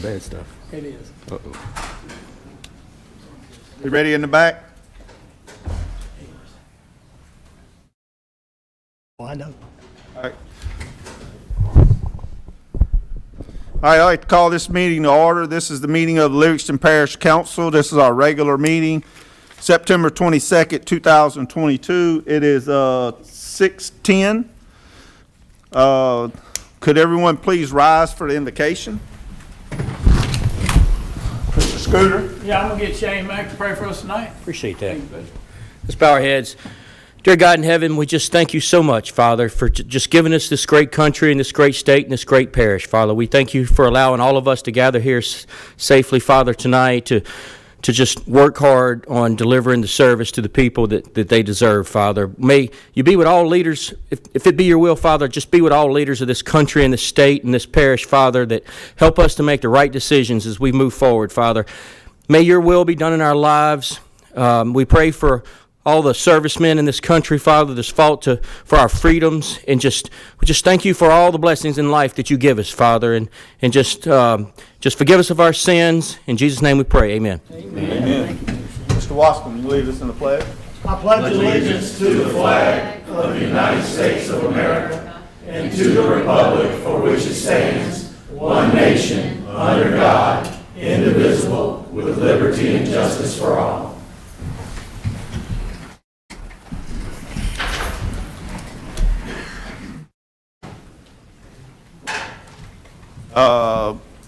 bad stuff. It is. Uh-oh. You ready in the back? Well, I know. All right. All right, I'd like to call this meeting to order. This is the meeting of the Livingston Parish Council. This is our regular meeting, September 22nd, 2022. It is 6:10. Could everyone please rise for the invocation? Mr. Scooter. Yeah, I'm going to get Shane Mack to pray for us tonight. Appreciate that. Thank you, buddy. Let's bow our heads. Dear God in heaven, we just thank you so much, Father, for just giving us this great country and this great state and this great parish, Father. We thank you for allowing all of us to gather here safely, Father, tonight to just work hard on delivering the service to the people that they deserve, Father. May you be with all leaders, if it be your will, Father, just be with all leaders of this country and this state and this parish, Father, that help us to make the right decisions as we move forward, Father. May your will be done in our lives. We pray for all the servicemen in this country, Father, that's fought for our freedoms, and we just thank you for all the blessings in life that you give us, Father, and just forgive us of our sins. In Jesus' name we pray, amen. Amen. Mr. Wascom, you lead us in the pledge. I pledge allegiance to the flag of the United States of America and to the republic for which it stands, one nation, under God, indivisible, with liberty and justice for all.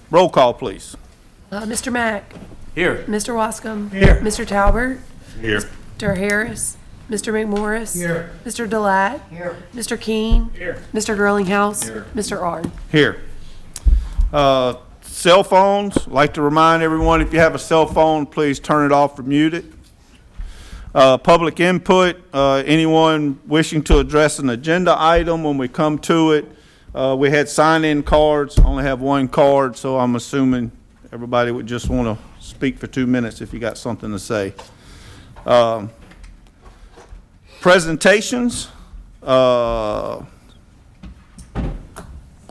Roll call, please. Mr. Mack. Here. Mr. Wascom. Here. Mr. Talbert. Here. Mr. Harris. Mr. McMorris. Here. Mr. Delat. Here. Mr. Keene. Here. Mr. Girlinghouse. Here. Mr. Arn. Here. Cell phones, I'd like to remind everyone, if you have a cell phone, please turn it off or mute it. Public input, anyone wishing to address an agenda item when we come to it. We had sign-in cards, only have one card, so I'm assuming everybody would just want to speak for 2 minutes if you got something to say. Presentations. I'll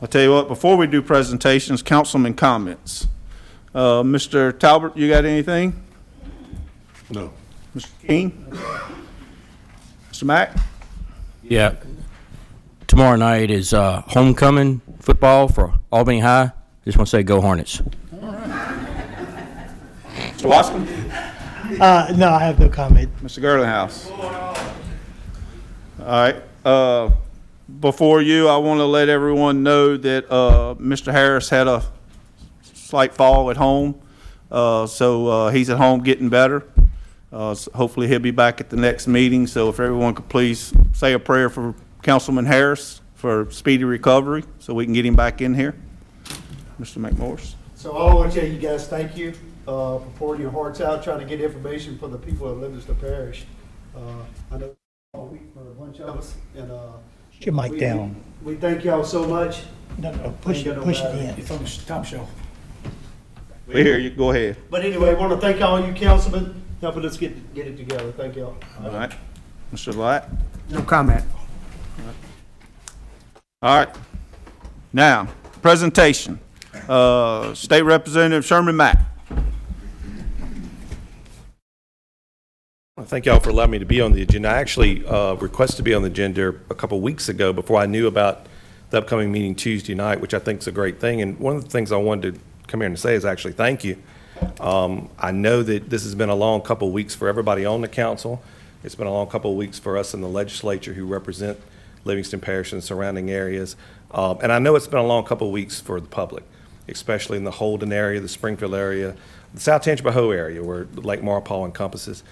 tell you what, before we do presentations, councilman comments. Mr. Talbert, you got anything? No. Mr. Keene? Mr. Mack? Yeah. Tomorrow night is homecoming football for Albany High. Just want to say go Hornets. Mr. Wascom? No, I have no comment. Mr. Girlinghouse? All right. Before you, I want to let everyone know that Mr. Harris had a slight fall at home, so he's at home getting better. So hopefully he'll be back at the next meeting, so if everyone could please say a prayer for Councilman Harris for speedy recovery so we can get him back in here. Mr. McMorris. So I want to tell you guys thank you for pouring your hearts out, trying to get information for the people of Livingston Parish. I know all week for a bunch of us, and Put your mic down. We thank y'all so much. No, push it in. It's on the top shelf. We hear you. Go ahead. But anyway, I want to thank all you councilmen helping us get it together. Thank y'all. All right. Mr. Latt. No comment. All right. Now, presentation. State Representative Sherman Mack. Thank y'all for allowing me to be on the agenda. I actually requested to be on the agenda a couple weeks ago before I knew about the upcoming meeting Tuesday night, which I think is a great thing. And one of the things I wanted to come here and say is actually thank you. I know that this has been a long couple weeks for everybody on the council. It's been a long couple of weeks for us in the legislature who represent Livingston Parish and surrounding areas. And I know it's been a long couple of weeks for the public, especially in the Holden area, the Springfield area, the South Tangipahoa area where Lake Marpole encompasses.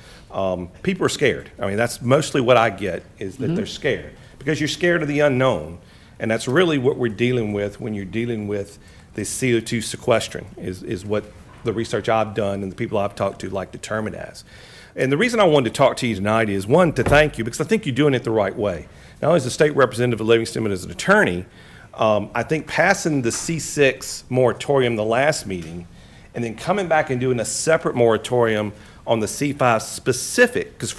People are scared. I mean, that's mostly what I get is that they're scared because you're scared of the unknown. And that's really what we're dealing with when you're dealing with the CO2 sequestration is what the research I've done and the people I've talked to like determine as. And the reason I wanted to talk to you tonight is, one, to thank you because I think you're doing it the right way. Not only as a state representative of Livingston, but as an attorney, I think passing the C6 moratorium the last meeting and then coming back and doing a separate moratorium on the C5 specific, because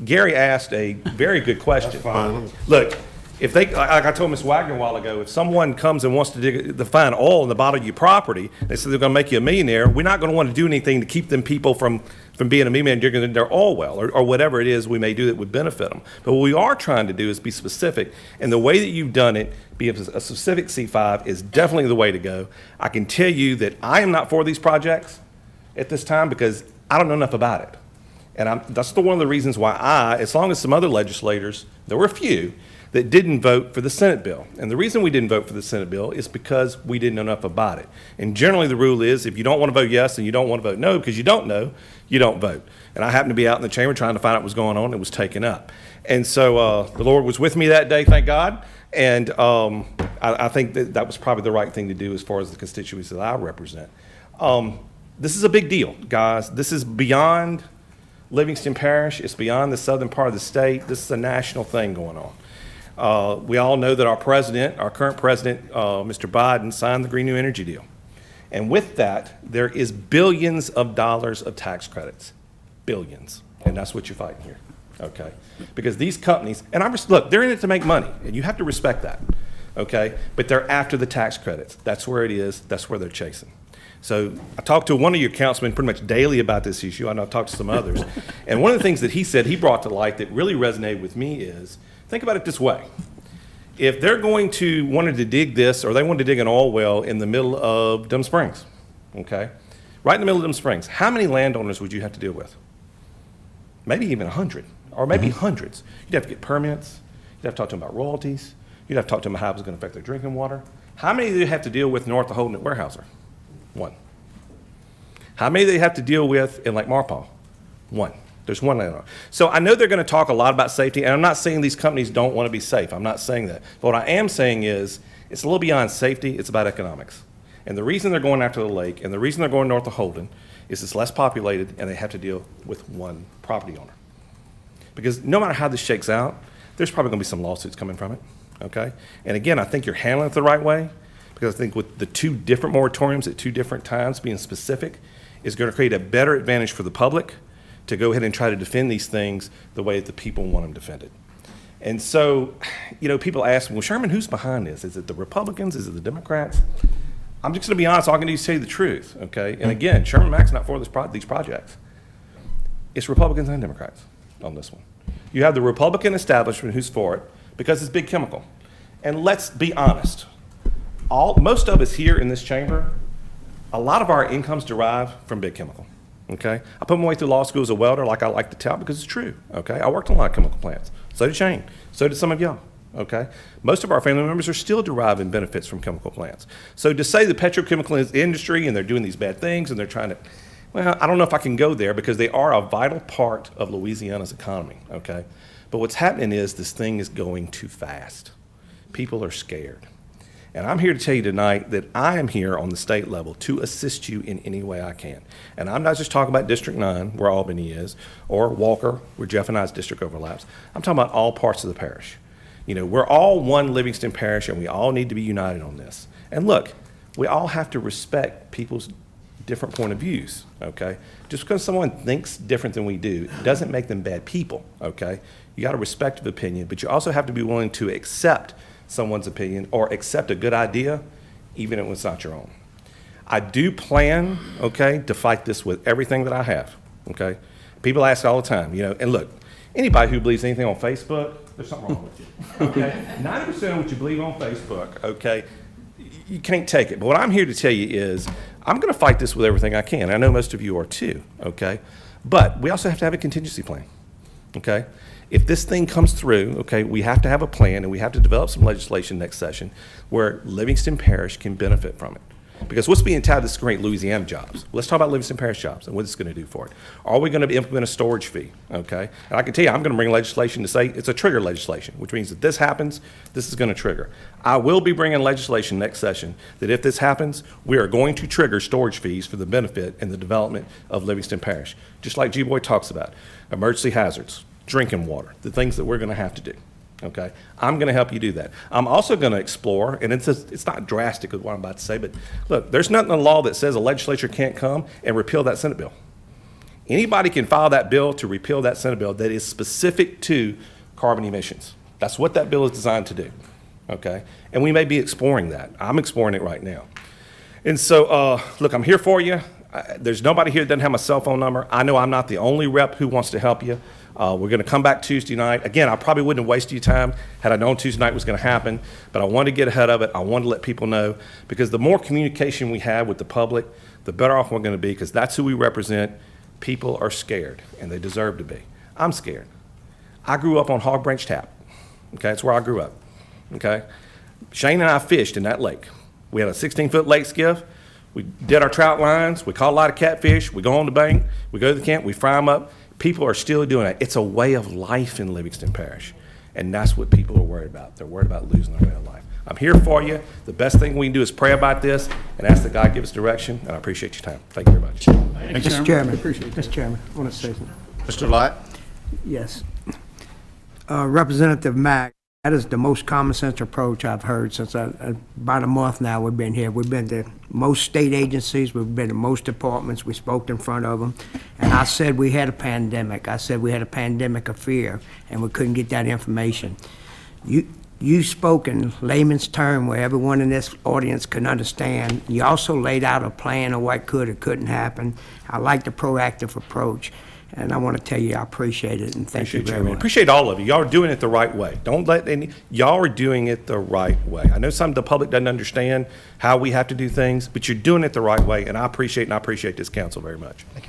Gary asked a very good question. Look, if they, like I told Ms. Wagner a while ago, if someone comes and wants to find oil in the bottom of your property, they say they're going to make you a millionaire, we're not going to want to do anything to keep them people from being a millionaire and digging their oil well, or whatever it is we may do that would benefit them. But what we are trying to do is be specific, and the way that you've done it, be a specific C5 is definitely the way to go. I can tell you that I am not for these projects at this time because I don't know enough about it. And that's one of the reasons why as long as some other legislators, there were a few, that didn't vote for the Senate bill. And the reason we didn't vote for the Senate bill is because we didn't know enough about it. And generally the rule is if you don't want to vote yes and you don't want to vote no because you don't know, you don't vote. And I happened to be out in the chamber trying to find out what was going on. It was taken up. And so the Lord was with me that day, thank God. And I think that was probably the right thing to do as far as the constituencies that I represent. This is a big deal, guys. This is beyond Livingston Parish. It's beyond the southern part of the state. This is a national thing going on. We all know that our current president, Mr. Biden, signed the Green New Energy deal. And with that, there is billions of dollars of tax credits. Billions. And that's what you're fighting here. Okay? Because these companies, and look, they're in it to make money, and you have to respect that. Okay? But they're after the tax credits. That's where it is. That's where they're chasing. So I talked to one of your councilmen pretty much daily about this issue. I know I've talked to some others. And one of the things that he said he brought to light that really resonated with me is, think about it this way. If they're wanted to dig this, or they wanted to dig an oil well in the middle of Dum Springs, okay? Right in the middle of Dum Springs, how many landowners would you have to deal with? Maybe even 100, or maybe hundreds. You'd have to get permits. You'd have to talk to them about royalties. You'd have to talk to them about how it was going to affect their drinking water. How many do you have to deal with north of Holden at Weyerhaeuser? One. How many do they have to deal with in Lake Marpaw? One. There's one landowner. So I know they're going to talk a lot about safety, and I'm not saying these companies don't want to be safe. I'm not saying that. But what I am saying is it's a little beyond safety. It's about economics. And the reason they're going after the lake and the reason they're going north of Holden is it's less populated and they have to deal with one property owner. Because no matter how this shakes out, there's probably going to be some lawsuits coming from it. Okay? And again, I think you're handling it the right way. Because I think with the two different moratoriums at two different times being specific is going to create a better advantage for the public to go ahead and try to defend these things the way that the people want them defended. And so, people ask me, well, Sherman, who's behind this? Is it the Republicans? Is it the Democrats? I'm just going to be honest. All I can do is tell you the truth, okay? And again, Sherman Mack's not for these projects. It's Republicans and Democrats on this one. You have the Republican establishment who's for it because it's big chemical. And let's be honest. Most of us here in this chamber, a lot of our incomes derive from big chemical, okay? I put my way through law school as a welder, like I like to tell, because it's true, okay? I worked on a lot of chemical plants. So did Shane. So did some of y'all, okay? Most of our family members are still deriving benefits from chemical plants. So to say the petrochemical industry and they're doing these bad things and they're trying to, well, I don't know if I can go there because they are a vital part of Louisiana's economy, okay? But what's happening is this thing is going too fast. People are scared. And I'm here to tell you tonight that I am here on the state level to assist you in any way I can. And I'm not just talking about District 9, where Albany is, or Walker, where Jeff and I's district overlaps. I'm talking about all parts of the parish. We're all one Livingston Parish, and we all need to be united on this. And look, we all have to respect people's different point of views, okay? Just because someone thinks different than we do doesn't make them bad people, okay? You got a respective opinion, but you also have to be willing to accept someone's opinion or accept a good idea, even if it's not your own. I do plan, okay, to fight this with everything that I have, okay? People ask all the time, and look, anybody who believes anything on Facebook, there's something wrong with you, okay? 90% of what you believe on Facebook, okay, you can't take it. But what I'm here to tell you is I'm going to fight this with everything I can. I know most of you are too, okay? But we also have to have a contingency plan, okay? If this thing comes through, okay, we have to have a plan and we have to develop some legislation next session where Livingston Parish can benefit from it. Because what's being touted is great Louisiana jobs. Let's talk about Livingston Parish jobs and what it's going to do for it. Are we going to implement a storage fee, okay? And I can tell you, I'm going to bring legislation to say it's a trigger legislation, which means if this happens, this is going to trigger. I will be bringing legislation next session that if this happens, we are going to trigger storage fees for the benefit and the development of Livingston Parish. Just like G-Boy talks about, emergency hazards, drinking water, the things that we're going to have to do. Okay, I'm going to help you do that. I'm also going to explore, and it's not drastic with what I'm about to say, but look, there's nothing in the law that says a legislature can't come and repeal that Senate bill. Anybody can file that bill to repeal that Senate bill that is specific to carbon emissions. That's what that bill is designed to do, okay? And we may be exploring that. I'm exploring it right now. And so, look, I'm here for you. There's nobody here that doesn't have my cell phone number. I know I'm not the only rep who wants to help you. We're going to come back Tuesday night. Again, I probably wouldn't have wasted your time had I known Tuesday night was going to happen, but I wanted to get ahead of it. I wanted to let people know, because the more communication we have with the public, the better off we're going to be, because that's who we represent. People are scared, and they deserve to be. I'm scared. I grew up on Hog Branch Tap. Okay, that's where I grew up. Okay, Shane and I fished in that lake. We had a 16-foot lake skiff. We did our trout lines. We caught a lot of catfish. We go on the bank. We go to the camp. We fry them up. People are still doing it. It's a way of life in Livingston Parish, and that's what people are worried about. They're worried about losing their way of life. I'm here for you. The best thing we can do is pray about this and ask that God give us direction, and I appreciate your time. Thank you very much. Mr. Chairman, Mr. Chairman, I want to say something. Mr. Light? Yes. Representative Mack, that is the most common sense approach I've heard since about a month now we've been here. We've been to most state agencies, we've been to most departments, we spoke in front of them, and I said we had a pandemic. I said we had a pandemic of fear, and we couldn't get that information. You spoke in layman's term where everyone in this audience can understand. You also laid out a plan of what could or couldn't happen. I like the proactive approach. And I want to tell you, I appreciate it, and thank you very much. Appreciate all of you. Y'all are doing it the right way. Don't let any, y'all are doing it the right way. I know some of the public doesn't understand how we have to do things, but you're doing it the right way, and I appreciate this council very much. Thank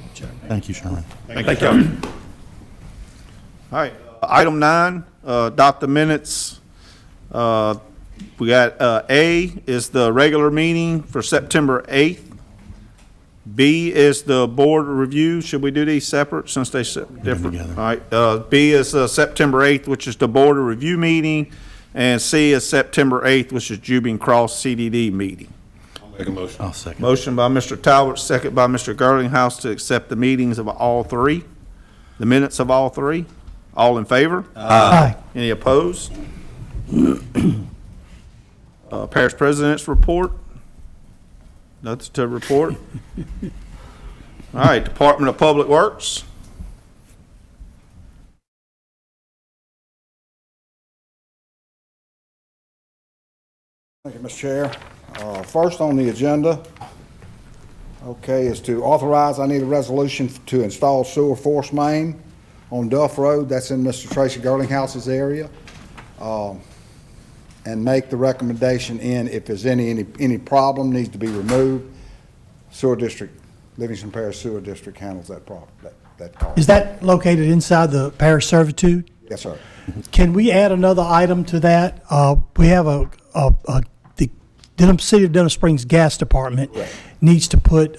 you, Chairman. Thank you. All right, item 9, adopt the minutes. We got A is the regular meeting for September 8th. B is the board review. Should we do these separate since they different? Together. All right, B is September 8th, which is the board review meeting, and C is September 8th, which is Jubilee Cross CDD meeting. Make a motion. I'll second. Motion by Mr. Talbot, second by Mr. Girlinghouse to accept the meetings of all three, the minutes of all three. All in favor? Aye. Any opposed? Parish President's report. Nothing to report. All right, Department of Public Works. Thank you, Mr. Chair. First on the agenda, okay, is to authorize, I need a resolution to install sewer force main on Duff Road. That's in Mr. Tracy Girlinghouse's area. And make the recommendation in if there's any problem needs to be removed. Sewer District, Livingston Parish Sewer District handles that problem, that call. Is that located inside the parish servitude? Yes, sir. Can we add another item to that? We have the City of Denham Springs Gas Department needs to put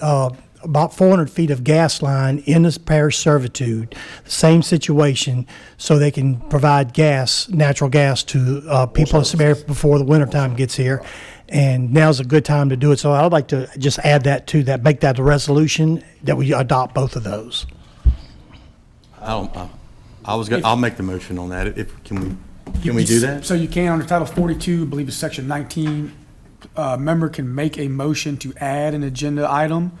about 400 feet of gas line in this parish servitude, same situation, so they can provide gas, natural gas to people in some area before the wintertime gets here. And now's a good time to do it. So I'd like to just add that to that, make that a resolution that we adopt both of those. I'll make the motion on that. Can we do that? So you can, under Title 42, I believe it's Section 19, member can make a motion to add an agenda item.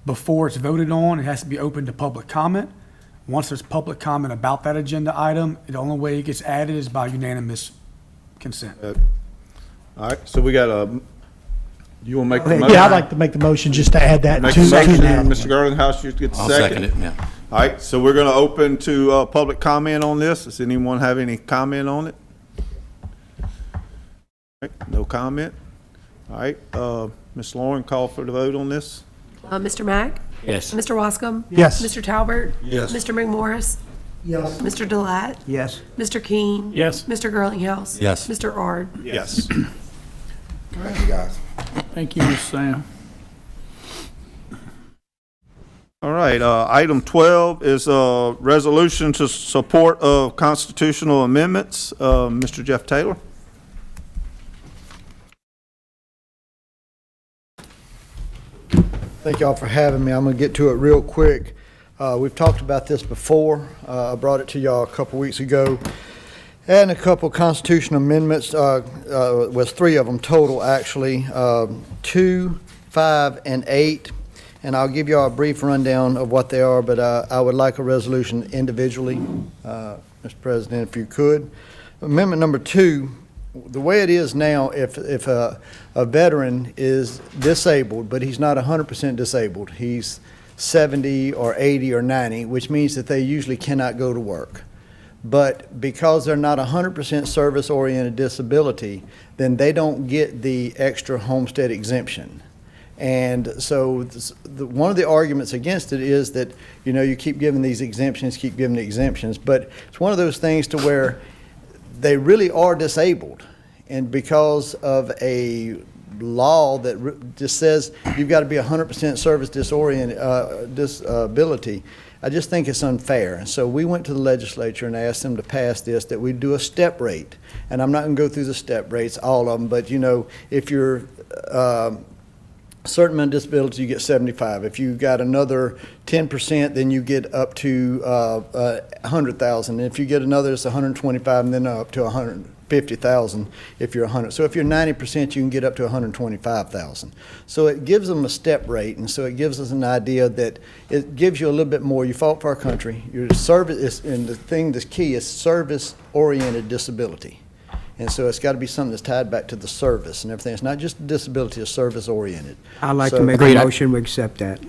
Before it's voted on, it has to be open to public comment. Once there's public comment about that agenda item, the only way it gets added is by unanimous consent. All right, so we got you want to make the motion? Yeah, I'd like to make the motion just to add that Make to the motion, that. Mr. Girlinghouse, you get the I'll second. second it, yeah. All right, so we're going to open to public comment on this. Does anyone have any comment on it? All right, no comment. All right, Ms. Lauren, call for the vote on this. Mr. Mack? Yes. Mr. Wascom? Yes. Mr. Talbert? Yes. Mr. McMorris? Yes. Mr. Delat? Yes. Mr. King? Yes. Mr. Girlinghouse? Yes. Mr. Ard? Yes. Thank you, guys. Thank you, Ms. Sam. All right, item 12 is a resolution to support of constitutional amendments. Mr. Jeff Taylor. Thank y'all for having me. I'm going to get to it real quick. We've talked about this before. I brought it to y'all a couple weeks ago. And a couple constitutional amendments, was 3 of them total actually, 2, 5, and 8. And I'll give y'all a brief rundown of what they are, but I would like a resolution individually, Mr. President, if you could. Amendment number 2, the way it is now, if a veteran is disabled, but he's not 100% disabled, he's 70 or 80 or 90, which means that they usually cannot go to work. But because they're not 100% service-oriented disability, then they don't get the extra homestead exemption. And so one of the arguments against it is that, you know, you keep giving these exemptions, but it's one of those things to where they really are disabled. And because of a law that just says you've got to be 100% service disability, I just think it's unfair. And so we went to the legislature and asked them to pass this, that we do a step rate. And I'm not going to go through the step rates, all of them, but, you know, if you're certain amount of disability, you get 75. If you got another 10%, then you get up to 100,000. If you get another, it's 125, and then up to 150,000 if you're 100. So if you're 90%, you can get up to 125,000. So it gives them a step rate, and so it gives us an idea that it gives you a little bit more. You fought for our country. Your service is, and the thing that's key is service-oriented disability. And so it's got to be something that's tied back to the service and everything. It's not just a disability, it's service-oriented. I'd like So- to make a Agreed. motion, we accept that.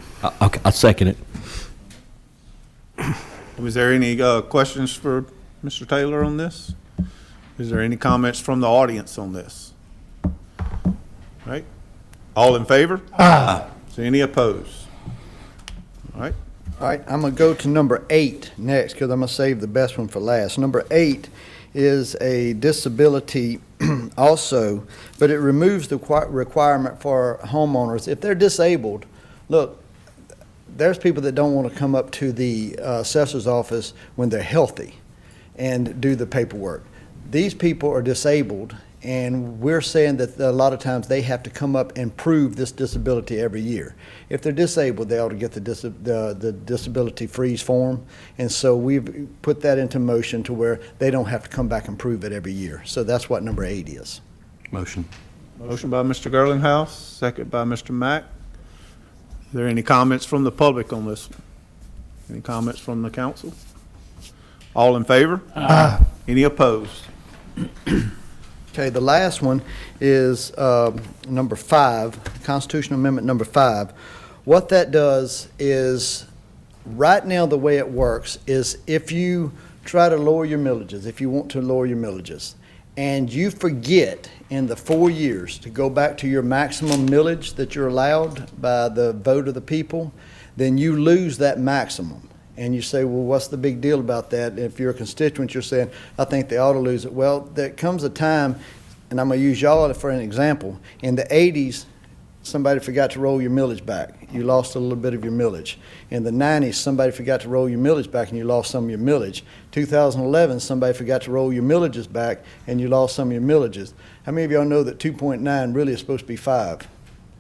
Okay, I'll second it. Was there any questions for Mr. Taylor on this? Is there any comments from the audience on this? Right? All in favor? Aye. Is there any opposed? All right. All right, I'm going to go to number 8 next, because I'm going to save the best one for last. Number 8 is a disability also, but it removes the requirement for homeowners. If they're disabled, look, there's people that don't want to come up to the assessor's office when they're healthy and do the paperwork. These people are disabled, and we're saying that a lot of times they have to come up and prove this disability every year. If they're disabled, they ought to get the disability freeze form, and so we've put that into motion to where they don't have to come back and prove it every year. So that's what number 8 is. Motion. Motion by Mr. Gerlinghouse, second by Mr. Mack. Is there any comments from the public on this one? Any comments from the council? All in favor? Aye. Any opposed? Okay, the last one is number 5, Constitutional Amendment number 5. What that does is, right now the way it works is if you try to lower your millages, if you want to lower your millages, and you forget in the 4 years to go back to your maximum millage that you're allowed by the vote of the people, then you lose that maximum. And you say, well, what's the big deal about that? If you're a constituent, you're saying, I think they ought to lose it. Well, there comes a time, and I'm going to use y'all for an example. In the 80s, somebody forgot to roll your millage back. You lost a little bit of your millage. In the 90s, somebody forgot to roll your millage back, and you lost some of your millage. 2011, somebody forgot to roll your millages back, and you lost some of your millages. How many of y'all know that 2.9 really is supposed to be 5?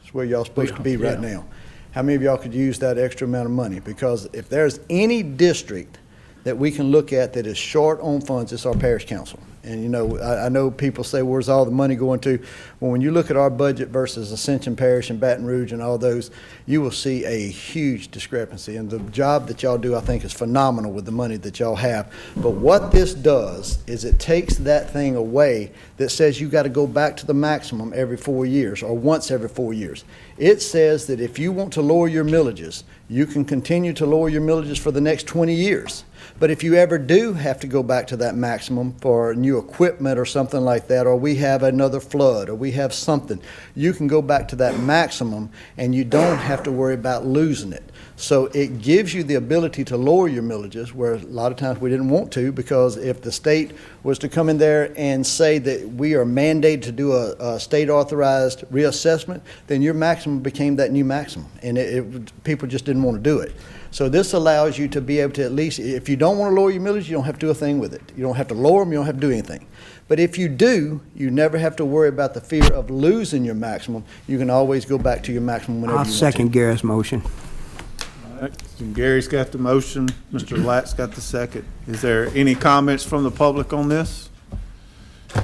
It's where y'all supposed to be right now. How many of y'all could use that extra amount of money? Because if there's any district that we can look at that is short on funds, it's our parish council. And, you know, I know people say, where's all the money going to? Well, when you look at our budget versus Ascension Parish and Baton Rouge and all those, you will see a huge discrepancy. And the job that y'all do, I think, is phenomenal with the money that y'all have. But what this does is it takes that thing away that says you got to go back to the maximum every 4 years or once every 4 years. It says that if you want to lower your millages, you can continue to lower your millages for the next 20 years. But if you ever do have to go back to that maximum for new equipment or something like that, or we have another flood, or we have something, you can go back to that maximum and you don't have to worry about losing it. So it gives you the ability to lower your millages, where a lot of times we didn't want to, because if the state was to come in there and say that we are mandated to do a state authorized reassessment, then your maximum became that new maximum, and people just didn't want to do it. So this allows you to be able to, at least, if you don't want to lower your millage, you don't have to do a thing with it. You don't have to lower them, you don't have to do anything. But if you do, you never have to worry about the fear of losing your maximum. You can always go back to your maximum whenever you I'll want to. second Gary's motion. All right. So Gary's got the motion, Mr. Latt's got the second. Is there any comments from the public on this?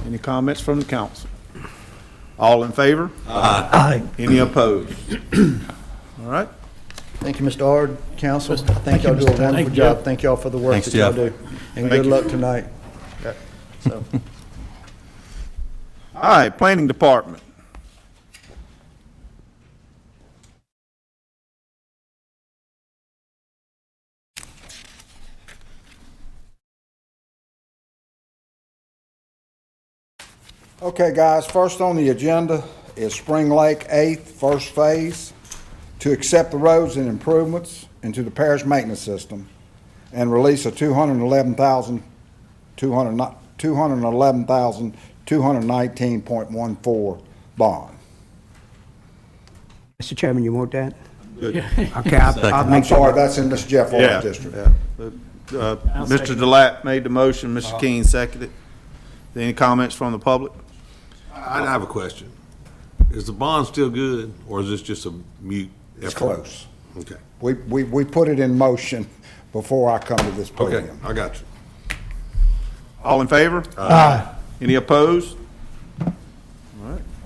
Any comments from the council? All in favor? Aye. Any opposed? All right. Thank you, Mr. Ard, council. I think y'all do a wonderful job. Thank y'all for the work Thanks, that y'all Jeff. do. And Thank good you. luck tonight. Yeah. So, All right, Planning Department. Okay, guys, first on the agenda is Spring Lake 8th, first phase, to accept the roads and improvements into the parish maintenance system and release a $211,219.14 bond. Mr. Chairman, you want that? Okay, I'll I'm make sorry, sure. that's in Mr. Jeff Yeah, Orr's district. Mr. Delat made the motion, Mr. King seconded. Any comments from the public? I have a question. Is the bond still good, or is this just a mute effort? It's close. Okay. We put it in motion before I come to this Okay, podium. I got you. All in favor? Aye. Any opposed?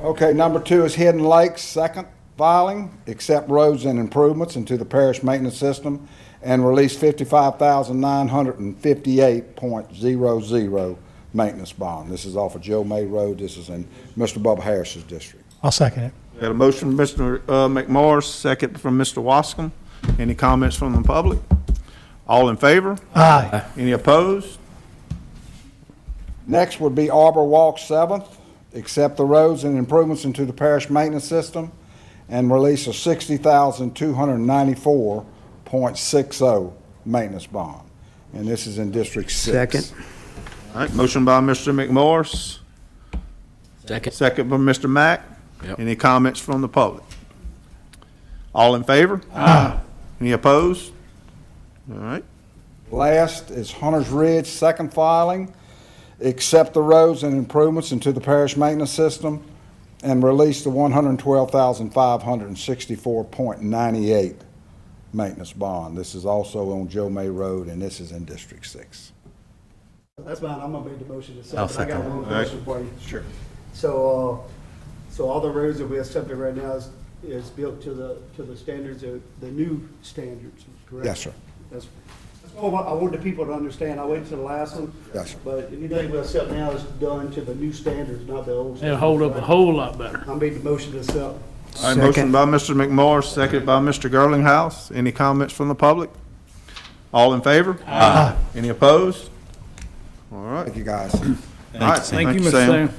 Okay, number 2 is Hidden Lakes, second filing, accept roads and improvements into the parish maintenance system and release $55,958.00 maintenance bond. This is off of Joe May Road. This is in Mr. Bubba Harris's district. I'll second it. Got a motion from Mr. McMorris, second from Mr. Wascom. Any comments from the public? All in favor? Aye. Any opposed? Next would be Arbor Walk, 7th, accept the roads and improvements into the parish maintenance system and release a $60,294.60 maintenance bond. And this is in District 6. Second. All right, motion by Mr. McMorris, Second. second by Mr. Mack. Yep. Any comments from the public? All in favor? Aye. Any opposed? All right. Last is Hunter's Ridge, second filing, accept the roads and improvements into the parish maintenance system and release the $112,564.98 maintenance bond. This is also on Joe May Road, and this is in District 6. That's fine, I'm gonna make the motion to I'll second. I got second one question for you. Sure. So, so all the roads that we're accepting right now is built to the standards of, the new standards, correct? Yes, sir. That's all I want the people to understand. I waited to the last one. Yes, sir. But anything we accept now is done to the new standards, not the old standards. It'll hold up a right? whole lot better. I made the motion to accept. All right, motion by Mr. McMorris, second by Mr. Girlinghouse. Any comments from the public? All in favor? Aye. Any opposed? All right. Thank you, guys. All right, Thank you, Mr. Sam.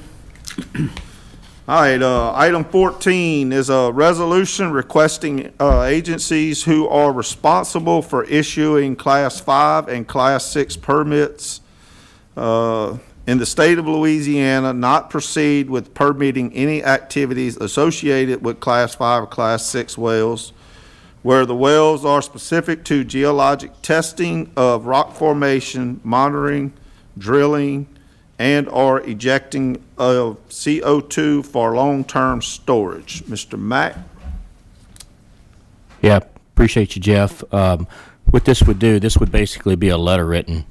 All right, item 14 is a resolution requesting agencies who are responsible for issuing Class 5 and Class 6 permits in the state of Louisiana not proceed with permitting any activities associated with Class 5 or Class 6 wells, where the wells are specific to geologic testing of rock formation, monitoring, drilling, and/or ejecting of CO2 for long-term storage. Mr. Mack? Yeah, appreciate you, Jeff. What this would do, this would basically be a letter written.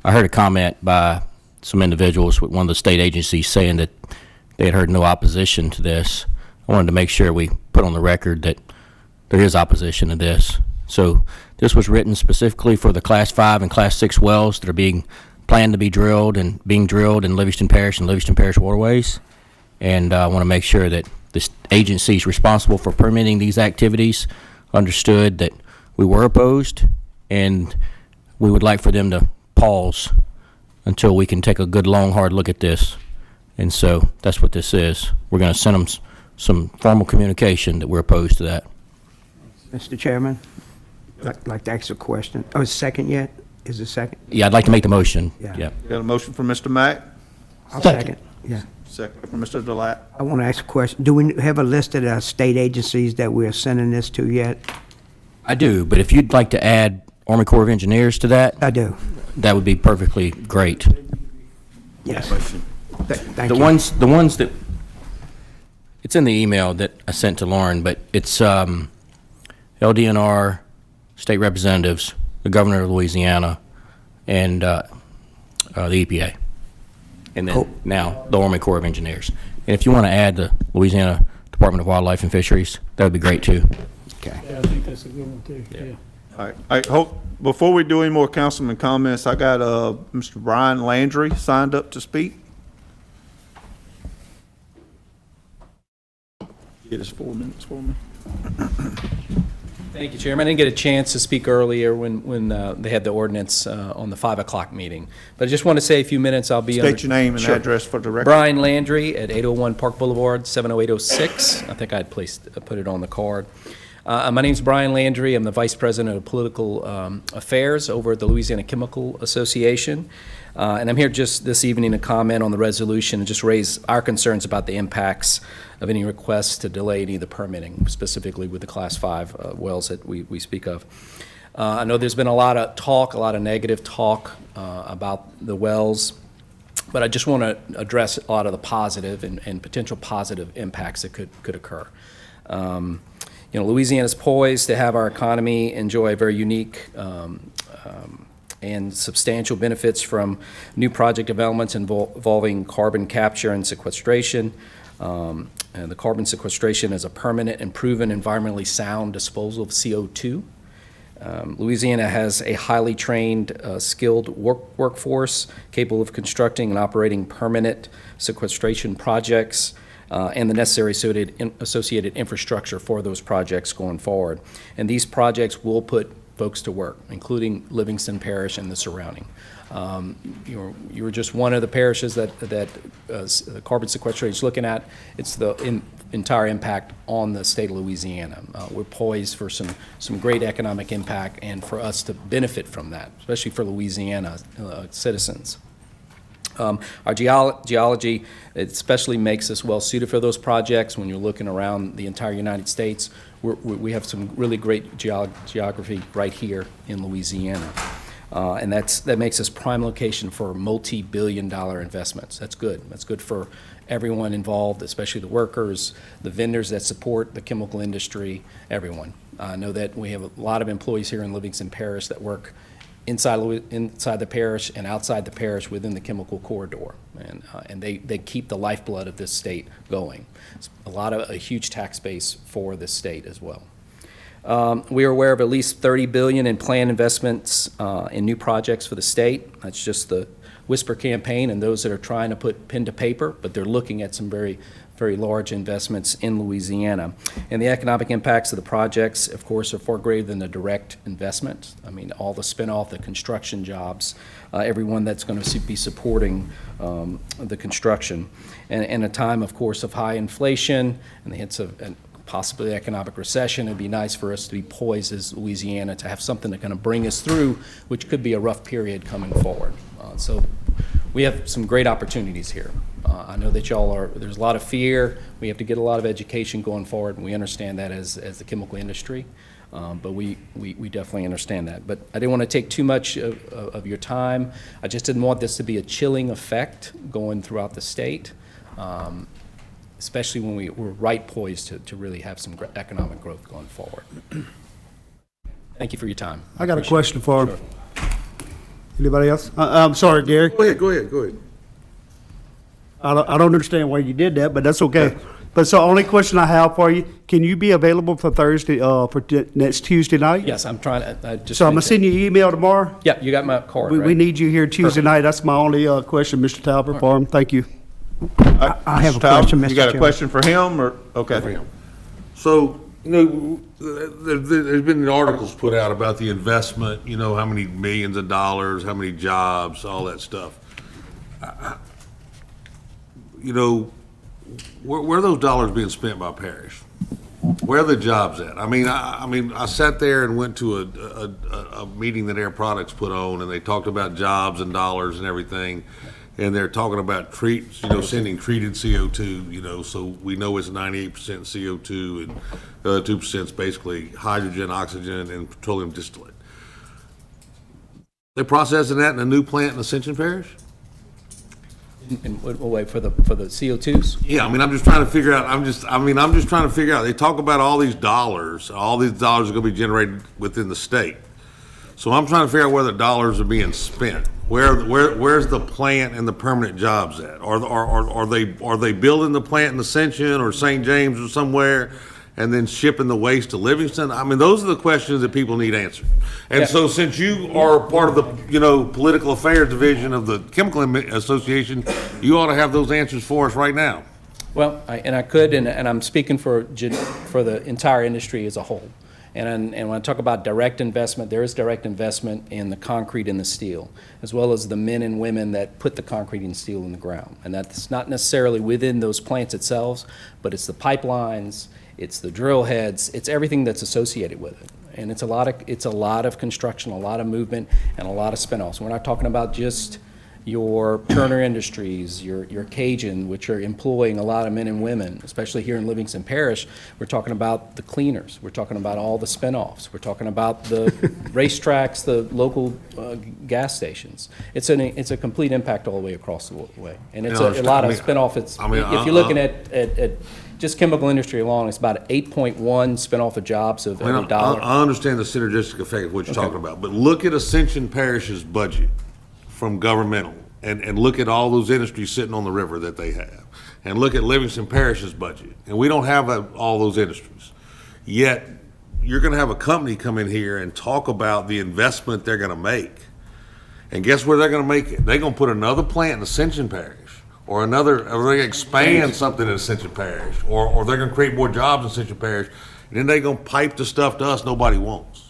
I heard a comment by some individuals with one of the state agencies saying that they had heard no opposition to this. I wanted to make sure we put on the record that there is opposition to this. So this was written specifically for the Class 5 and Class 6 wells that are being planned to be drilled and being drilled in Livingston Parish and Livingston Parish waterways. And I want to make sure that the agencies responsible for permitting these activities understood that we were opposed, and we would like for them to pause until we can take a good, long, hard look at this. And so that's what this is. We're going to send them some formal communication that we're opposed to that. Mr. Chairman, I'd like to ask a question. Oh, is second yet? Is it second? Yeah, I'd like to make the motion. Yeah. Got a motion from Mr. Mack, I'll second. Yeah. second from Mr. Delat. I want to ask a question. Do we have a list of the state agencies that we're sending this to yet? I do, but if you'd like to add Army Corps of Engineers to that, I do. that would be perfectly great. Yes. Thank The you. ones that, it's in the email that I sent to Lauren, but it's LDNR, state representatives, the governor of Louisiana, and the EPA. And then Cool. now the Army Corps of Engineers. And if you want to add the Louisiana Department of Wildlife and Fisheries, that would be great too. Okay. Yeah, I think that's a good one too, yeah. All right, I hope, before we do any more councilman comments, I got Mr. Brian Landry signed up to speak. Get us 4 minutes for me. Thank you, Chairman. I didn't get a chance to speak earlier when they had the ordinance on the 5 o'clock meeting. But I just want to say a few minutes. I'll be State your name and Sure. address for the record. Brian Landry at 801 Park Boulevard, 70806. I think I'd put it on the card. My name's Brian Landry. I'm the Vice President of Political Affairs over at the Louisiana Chemical Association. And I'm here just this evening to comment on the resolution and just raise our concerns about the impacts of any requests to delay any of the permitting, specifically with the Class 5 wells that we speak of. I know there's been a lot of negative talk about the wells, but I just want to address a lot of the positive and potential positive impacts that could occur. Louisiana's poised to have our economy enjoy a very unique and substantial benefits from new project developments involving carbon capture and sequestration. And the carbon sequestration is a permanent and proven environmentally sound disposal of CO2. Louisiana has a highly trained, skilled workforce capable of constructing and operating permanent sequestration projects and the necessary associated infrastructure for those projects going forward. And these projects will put folks to work, including Livingston Parish and the surrounding. You were just one of the parishes that carbon sequestration is looking at. It's the entire impact on the state of Louisiana. We're poised for some great economic impact and for us to benefit from that, especially for Louisiana citizens. Our geology especially makes us well suited for those projects. When you're looking around the entire United States, we have some really great geography right here in Louisiana. And that makes us prime location for multi-billion-dollar investments. That's good. That's good for everyone involved, especially the workers, the vendors that support the chemical industry, everyone. I know that we have a lot of employees here in Livingston Parish that work inside the parish and outside the parish within the chemical corridor, and they keep the lifeblood of this state going. It's a huge tax base for this state as well. We are aware of at least $30 billion in planned investments in new projects for the state. That's just the whisper campaign and those that are trying to put pen to paper, but they're looking at some very large investments in Louisiana. And the economic impacts of the projects, of course, are far greater than the direct investment. I mean, all the spin-off, the construction jobs, everyone that's going to be supporting the construction. And in a time, of course, of high inflation and the hints of possibly economic recession, it'd be nice for us to be poised as Louisiana to have something that kind of bring us through, which could be a rough period coming forward. So we have some great opportunities here. I know that there's a lot of fear. We have to get a lot of education going forward, and we understand that as the chemical industry, but we definitely understand that. But I didn't want to take too much of your time. I just didn't want this to be a chilling effect going throughout the state, especially when we're right poised to really have some economic growth going forward. Thank you for your time. I got a question for him. Anybody else? I'm sorry, Gary. Go ahead. I don't understand why you did that, but that's okay. But so only question I have for you, can you be available for Thursday, next Tuesday night? Yes, I'm trying to. So I'm gonna send you an email tomorrow? Yeah, you got my card, We right? need you here Tuesday night. That's my only question, Mr. Talbot, for him. Thank you. I have a Mr. Talbot, question, Mr. You got a Chairman. question for him, or, okay. For him. So, there's been articles put out about the investment, how many millions of dollars, how many jobs, all that stuff. Where are those dollars being spent by Parish? Where are the jobs at? I sat there and went to a meeting that Air Products put on, and they talked about jobs and dollars and everything. And they're talking about sending treated CO2, so we know it's 98% CO2 and 2% is basically hydrogen, oxygen, and petroleum distillate. They're processing that in a new plant in Ascension Parish? Wait, for the CO2s? Yeah, I'm just trying to figure out, I'm just trying to figure out, they talk about all these dollars are going to be generated within the state. So I'm trying to figure out where the dollars are being spent. Where's the plant and the permanent jobs at? Are they building the plant in Ascension or St. James or somewhere and then shipping the waste to Livingston? Those are the questions that people need answered. And so since you are part of the, political affairs division of the Chemical Association, you ought to have those answers for us right now. Well, I could, and I'm speaking for the entire industry as a whole. And when I talk about direct investment, there is direct investment in the concrete and the steel, as well as the men and women that put the concrete and steel in the ground. And that's not necessarily within those plants itself, but it's the pipelines, it's the drill heads, it's everything that's associated with it. And it's a lot of construction, a lot of movement, and a lot of spin-offs. We're not talking about just your Turner Industries, your Cajun, which are employing a lot of men and women, especially here in Livingston Parish. We're talking about the cleaners. We're talking about all the spinoffs. We're talking about the racetracks, the local gas stations. It's a complete impact all the way across the way. And it's a lot of spinoff. If you're looking at just chemical industry alone, it's about 8.1 spinoff of jobs of every dollar. I understand the synergistic effect of what you're talking about, but look at Ascension Parish's budget from governmental, and look at all those industries sitting on the river that they have, and look at Livingston Parish's budget, and we don't have all those industries. Yet, you're gonna have a company come in here and talk about the investment they're gonna make. And guess where they're gonna make it? They're gonna put another plant in Ascension Parish, or they're gonna expand something in Ascension Parish, or they're gonna create more jobs in Ascension Parish, and then they're gonna pipe the stuff to us nobody wants.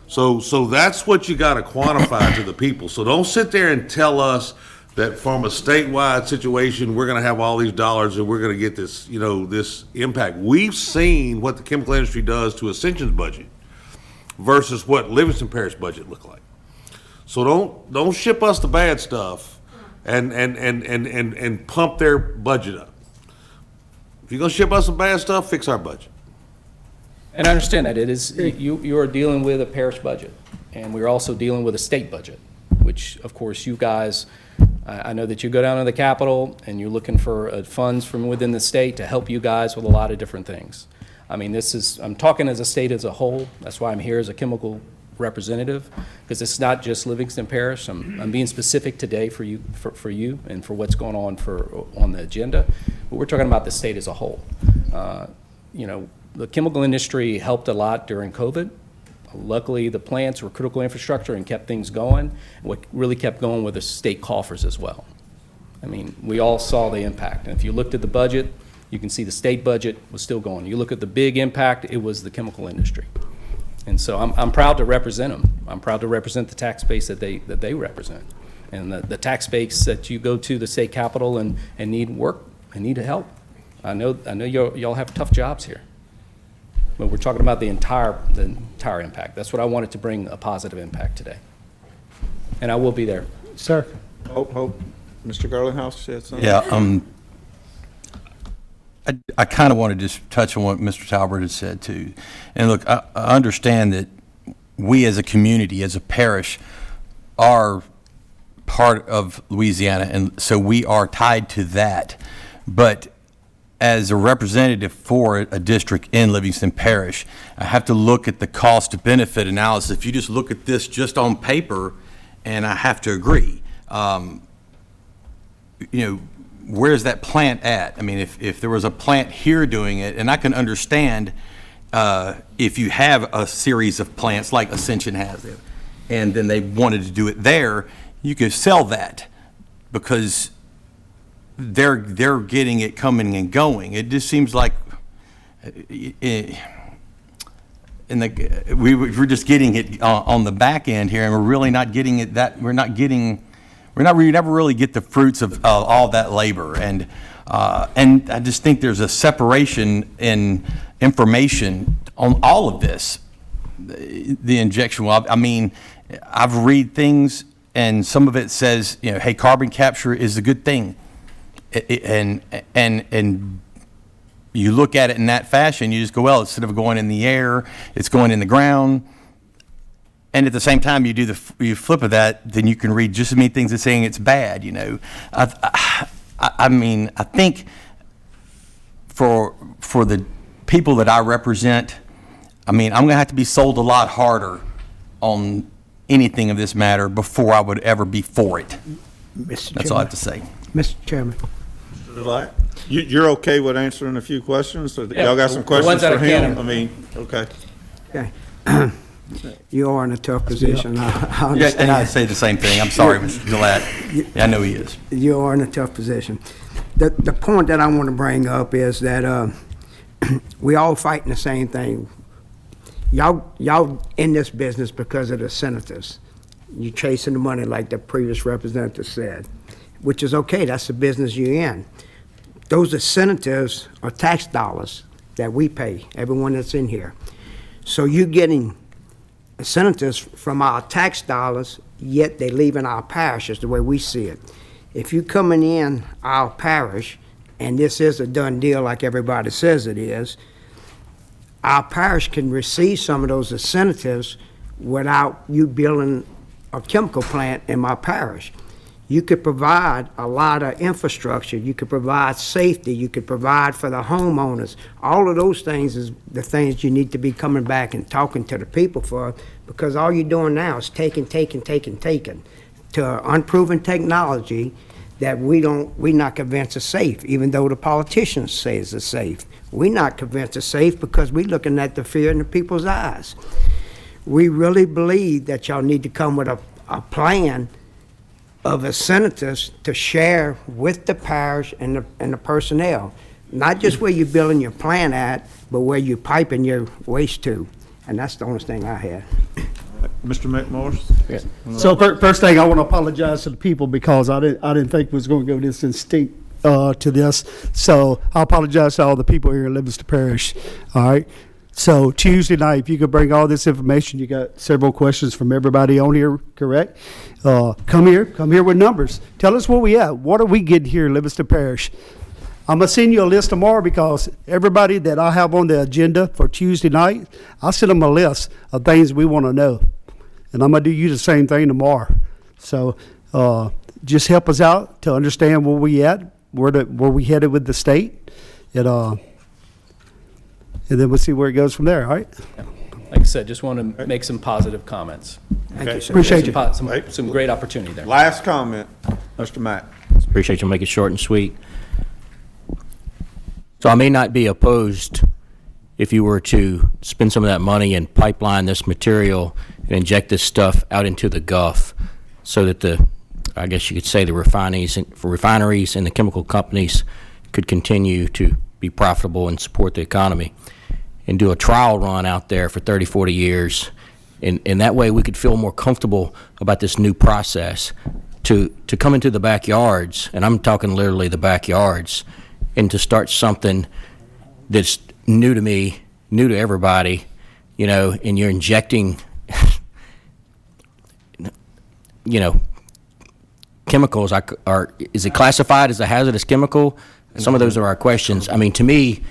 So that's what you gotta quantify to the people. So don't sit there and tell us that from a statewide situation, we're gonna have all these dollars and we're gonna get this, this impact. We've seen what the chemical industry does to Ascension's budget versus what Livingston Parish budget look like. So don't ship us the bad stuff and pump their budget up. If you're gonna ship us some bad stuff, fix our budget. And I understand that it is, you are dealing with a parish budget, and we're also dealing with a state budget, which, of course, you guys, I know that you go down to the Capitol and you're looking for funds from within the state to help you guys with a lot of different things. I mean, I'm talking as a state as a whole. That's why I'm here as a chemical representative, because it's not just Livingston Parish. I'm being specific today for you and for what's going on the agenda, but we're talking about the state as a whole. The chemical industry helped a lot during COVID. Luckily, the plants were critical infrastructure and kept things going. What really kept going were the state coffers as well. I mean, we all saw the impact. And if you looked at the budget, you can see the state budget was still going. You look at the big impact, it was the chemical industry. And so I'm proud to represent them. I'm proud to represent the tax base that they represent. And the tax base that you go to the state capitol and need work and need help. I know y'all have tough jobs here. But we're talking about the entire impact. That's what I wanted to bring, a positive impact today. And I will be there. Sir? Hope. Mr. Garlinghouse said something? Yeah, I kind of want to just touch on what Mr. Talbert had said too. And look, I understand that we as a community, as a parish, are part of Louisiana, and so we are tied to that. But as a representative for a district in Livingston Parish, I have to look at the cost-benefit analysis. If you just look at this just on paper, and I have to agree, where's that plant at? I mean, if there was a plant here doing it, and I can understand if you have a series of plants like Ascension has it, and then they wanted to do it there, you could sell that because they're getting it coming and going. It just seems like we're just getting it on the back end here, and we're really not getting it we never really get the fruits of all that labor. And I just think there's a separation in information on all of this. The injection well, I mean, I've read things and some of it says, hey, carbon capture is a good thing. And you look at it in that fashion, you just go, well, instead of going in the air, it's going in the ground. And at the same time, you flip of that, then you can read just as many things as saying it's bad. I mean, I think for the people that I represent, I mean, I'm going to have to be sold a lot harder on anything of this matter before I would ever be for it. That's all I have to say. Mr. Chairman. You're okay with answering a few questions? So y'all got some questions for him? I mean, okay. Okay. You are in a tough position. I understand. And I say the same thing. I'm sorry, Mr. Gillette. Yeah, I know he is. You are in a tough position. the point that I want to bring up is that we all fighting the same thing. Y'all in this business because of the senators. You chasing the money like the previous representative said, which is okay. That's the business you're in. Those are senators or tax dollars that we pay, everyone that's in here. So you're getting senators from our tax dollars, yet they leaving our parish, is the way we see it. If you coming in our parish, and this is a done deal like everybody says it is, our parish can receive some of those incentives without you building a chemical plant in my parish. You could provide a lot of infrastructure, you could provide safety, you could provide for the homeowners. All of those things is the things you need to be coming back and talking to the people for, because all you're doing now is taking to unproven technology that we not convinced is safe, even though the politicians say it's safe. We're not convinced it's safe because we're looking at the fear in the people's eyes. We really believe that y'all need to come with a plan of the senators to share with the parish and the personnel, not just where you're building your plant at, but where you're piping your waste to. And that's the only thing I had. Mr. McMorris? So first thing, I want to apologize to the people because I didn't think we was going to go this instinct to this. So I apologize to all the people here in Livingston Parish. All right. So Tuesday night, if you could bring all this information, you got several questions from everybody on here, correct? Come here with numbers. Tell us where we at. What are we getting here in Livingston Parish? I'm gonna send you a list tomorrow because everybody that I have on the agenda for Tuesday night, I'll send them a list of things we want to know. And I'm gonna do you the same thing tomorrow. So just help us out to understand where we at, where we headed with the state, and then we'll see where it goes from there, all right? Like I said, just want to make some positive comments. Thank you, sir. Appreciate you. Some great opportunity there. Last comment, Mr. Mack. Appreciate you, make it short and sweet. So I may not be opposed if you were to spend some of that money and pipeline this material and inject this stuff out into the Gulf so that I guess you could say the refineries and the chemical companies could continue to be profitable and support the economy, and do a trial run out there for 30, 40 years. And that way we could feel more comfortable about this new process to come into the backyards, and I'm talking literally the backyards, and to start something that's new to me, new to everybody, and you're injecting, chemicals is it classified as a hazardous chemical? Some of those are our questions. I mean, to me,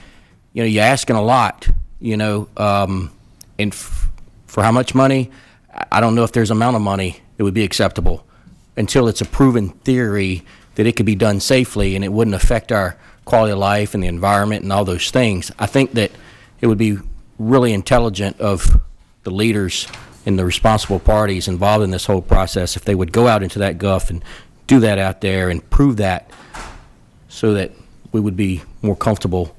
you're asking a lot, and for how much money? I don't know if there's an amount of money that would be acceptable until it's a proven theory that it could be done safely and it wouldn't affect our quality of life and the environment and all those things. I think that it would be really intelligent of the leaders and the responsible parties involved in this whole process if they would go out into that Gulf and do that out there and prove that, so that we would be more comfortable,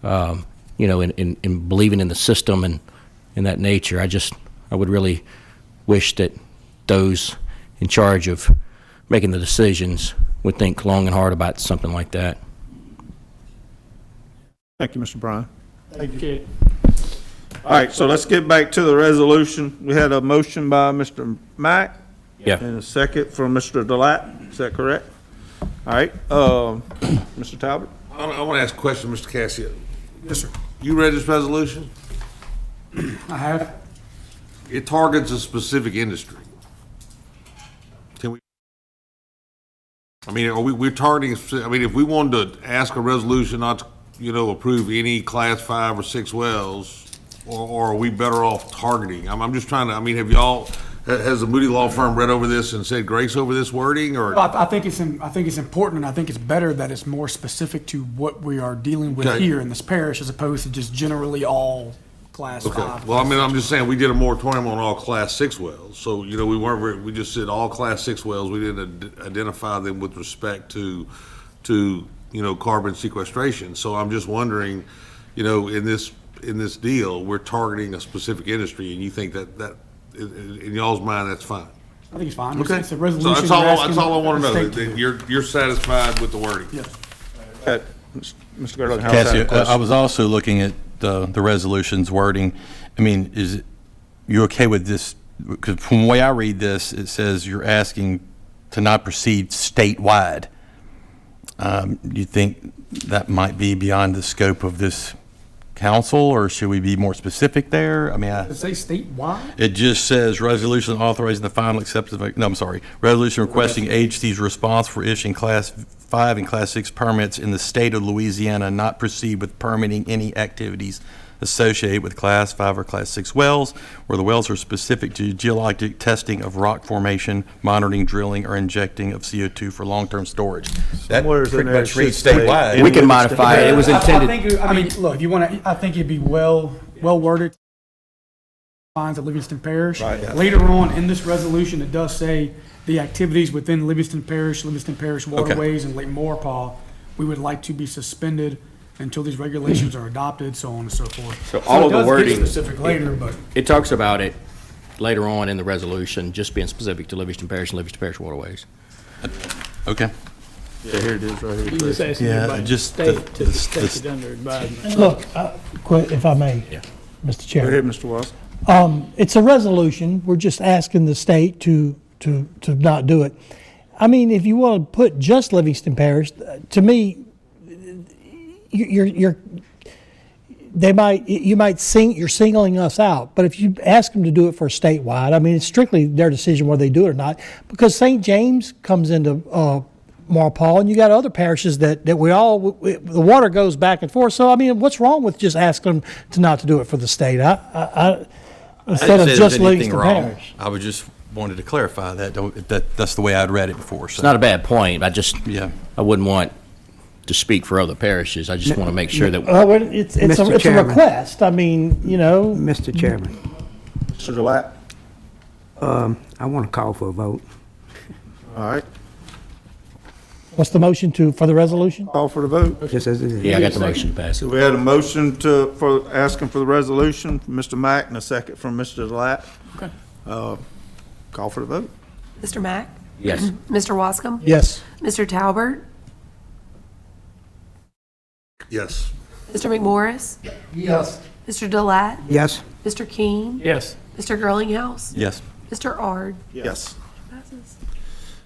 in believing in the system and in that nature. I would really wish that those in charge of making the decisions would think long and hard about something like that. Thank you, Mr. Bryan. Thank you. All right, so let's get back to the resolution. We had a motion by Mr. Mack. Yeah. And a second from Mr. Delat. Is that correct? All right, Mr. Talbot? I want to ask a question, Mr. Cassia. Yes, sir. You read this resolution? I have. It targets a specific industry. Can we? I mean, we're targeting, if we wanted to ask a resolution not to, approve any class 5 or 6 wells, or are we better off targeting? I'm just trying to, has the Moody Law Firm read over this and said grace over this wording, or? I think it's important, and I think it's better that it's more specific to what we are dealing with Okay. here in this parish, as opposed to just generally all class Okay, 5. well, I'm just saying, we did a moratorium on all class 6 wells, so, we just said all class 6 wells, we didn't identify them with respect to carbon sequestration, so I'm just wondering, in this deal, we're targeting a specific industry, and you think that in y'all's mind, that's fine? I think it's fine. Okay. It's a So resolution. that's you're all asking I want to the know, state that you're satisfied with the wording? Yes. Mr. Gurley, how's Cassie, that question? I was also looking at the resolution's wording. I mean, you okay with this? Because from the way I read this, it says you're asking to not proceed statewide. Do you think that might be beyond the scope of this council, or should we be more specific there? I mean, Does it say statewide? it just says resolution authorizing the final acceptance of, no, I'm sorry, resolution requesting agencies responsible for issuing Class 5 and Class 6 permits in the state of Louisiana not proceed with permitting any activities associated with Class 5 or Class 6 wells, where the wells are specific to geologic testing of rock formation, monitoring, drilling, or injecting of CO2 for long-term storage. That Somewhere's in pretty there much it reads should say- statewide. We can modify it. It was intended. I mean, look, if you want to, I think it'd be well worded. Lines of Livingston Parish. Right, yeah. Later on in this resolution, it does say the activities within Livingston Parish waterways, and Lake Maurepas, we would like to be suspended until these regulations are adopted, so on and so forth. So all of the it does get wording- specific later, but It talks about it later on in the resolution, just being specific to Livingston Parish and Livingston Parish waterways. Okay. Yeah, here it is, right You here. just asking Yeah, everybody to just state the- to take it under advisement. Look, if I may, Yeah. Mr. Go Chairman. ahead, Mr. Wells. It's a resolution. We're just asking the state to not do it. I mean, if you want to put just Livingston Parish, to me, you're singling us out. But if you ask them to do it for statewide, I mean, it's strictly their decision whether they do it or not. Because St. James comes into Maurepas, and you got other parishes that the water goes back and forth. So I mean, what's wrong with just asking them to not to do it for the state? Instead of just Livingston Parish. I would just wanted to clarify that's the way I'd read it before. So. It's not a bad point. Yeah. I wouldn't want to speak for other parishes. I just want to make sure that, Well, it's Mr. a Chairman. request. I mean, Mr. Chairman, Mr. Gillette? I want to call for a vote. All right, what's the motion for the resolution? call for the vote. Just as it is. yeah, I got the motion passed. So we had a motion for asking for the resolution from Mr. Mack and a second from Mr. Gillette. Okay. Call for the vote. Mr. Mack? Yes. Mr. Wascom? Yes. Mr. Talbert? Yes. Mr. McMorris? Yes. Mr. Delat? Yes? Mr. King? Yes. Mr. Girlinghouse? Yes. Mr. Ard? Yes. Passes.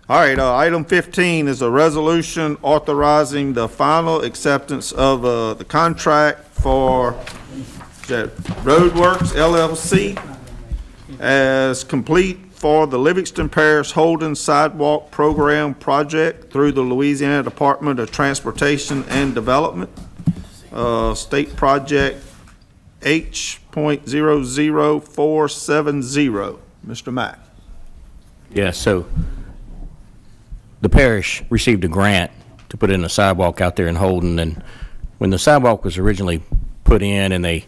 All right, item 15 is a resolution authorizing the final acceptance of the contract for Roadworks LLC as complete for the Livingston Parish Holden Sidewalk Program Project through the Louisiana Department of Transportation and Development. State Project H.00470. Mr. Mack. Yeah, so the parish received a grant to put in a sidewalk out there in Holden, and when the sidewalk was originally put in and they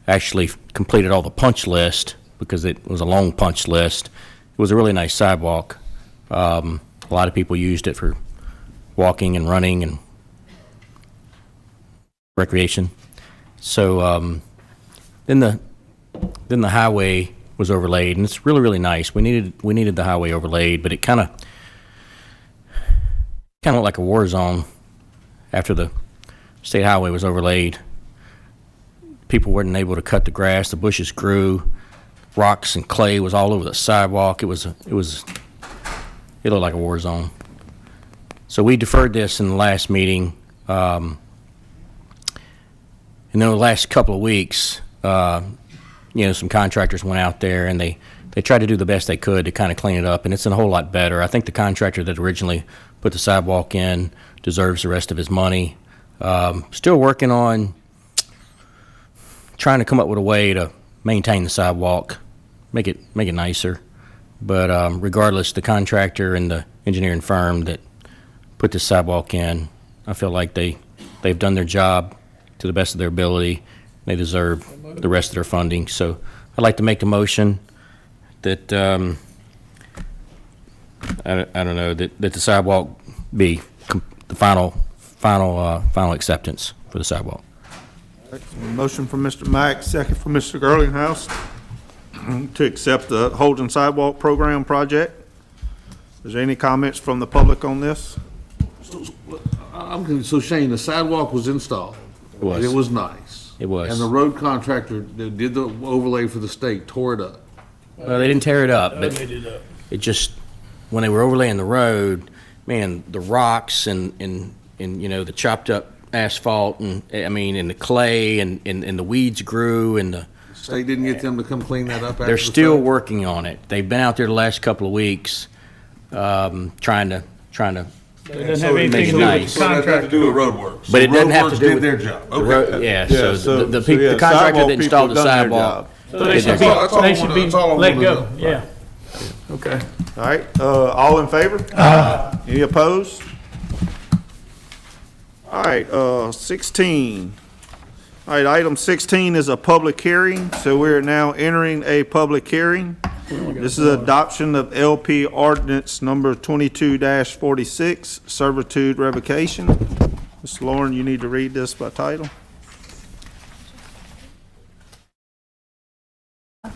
actually completed all the punch list, because it was a long punch list, it was a really nice sidewalk. A lot of people used it for walking and running and recreation. So then the highway was overlaid, and it's really, really nice. We needed the highway overlaid, but it kind of looked like a war zone after the state highway was overlaid. People weren't able to cut the grass. The bushes grew. Rocks and clay was all over the sidewalk. It looked like a war zone. So we deferred this in the last meeting. And then the last couple of weeks, some contractors went out there and they tried to do the best they could to kind of clean it up, and it's a whole lot better. I think the contractor that originally put the sidewalk in deserves the rest of his money. Still working on trying to come up with a way to maintain the sidewalk, make it nicer. But regardless, the contractor and the engineering firm that put this sidewalk in, I feel like they've done their job to the best of their ability. They deserve the rest of their funding. So I'd like to make a motion that I don't know, that the sidewalk be the final acceptance for the sidewalk. Motion from Mr. Mack, second from Mr. Girlinghouse to accept the Holden Sidewalk Program project. Is there any comments from the public on this? I I'm confused. So Shane, the sidewalk was installed. It was. And it was nice. It was. And the road contractor that did the overlay for the state tore it up. Well, they didn't tear it up, but it just, when they were overlaying the road, man, the rocks and you know, the chopped up asphalt and, I mean, and the clay and the weeds grew and the, State didn't get them to come clean that up after they're the still fact? working on it. They've been out there the last couple of weeks, trying to, It doesn't have Make anything it to do with nice. the So that had to contractor. do with road work. but it doesn't have to do Did with their job. the road. Yeah, Yeah, so the yeah, contractor sidewalk that installed people the done their sidewalk. job. So they Did should their be, That's all I they wanna- should be that's all I let wanna go, know. yeah. Okay. All right, all in favor? Any opposed? All right, 16. All right, item 16 is a public hearing, so we're now entering a public hearing. This is adoption of LP Ordinance number 22-46, servitude revocation. Ms. Lauren, you need to read this by title.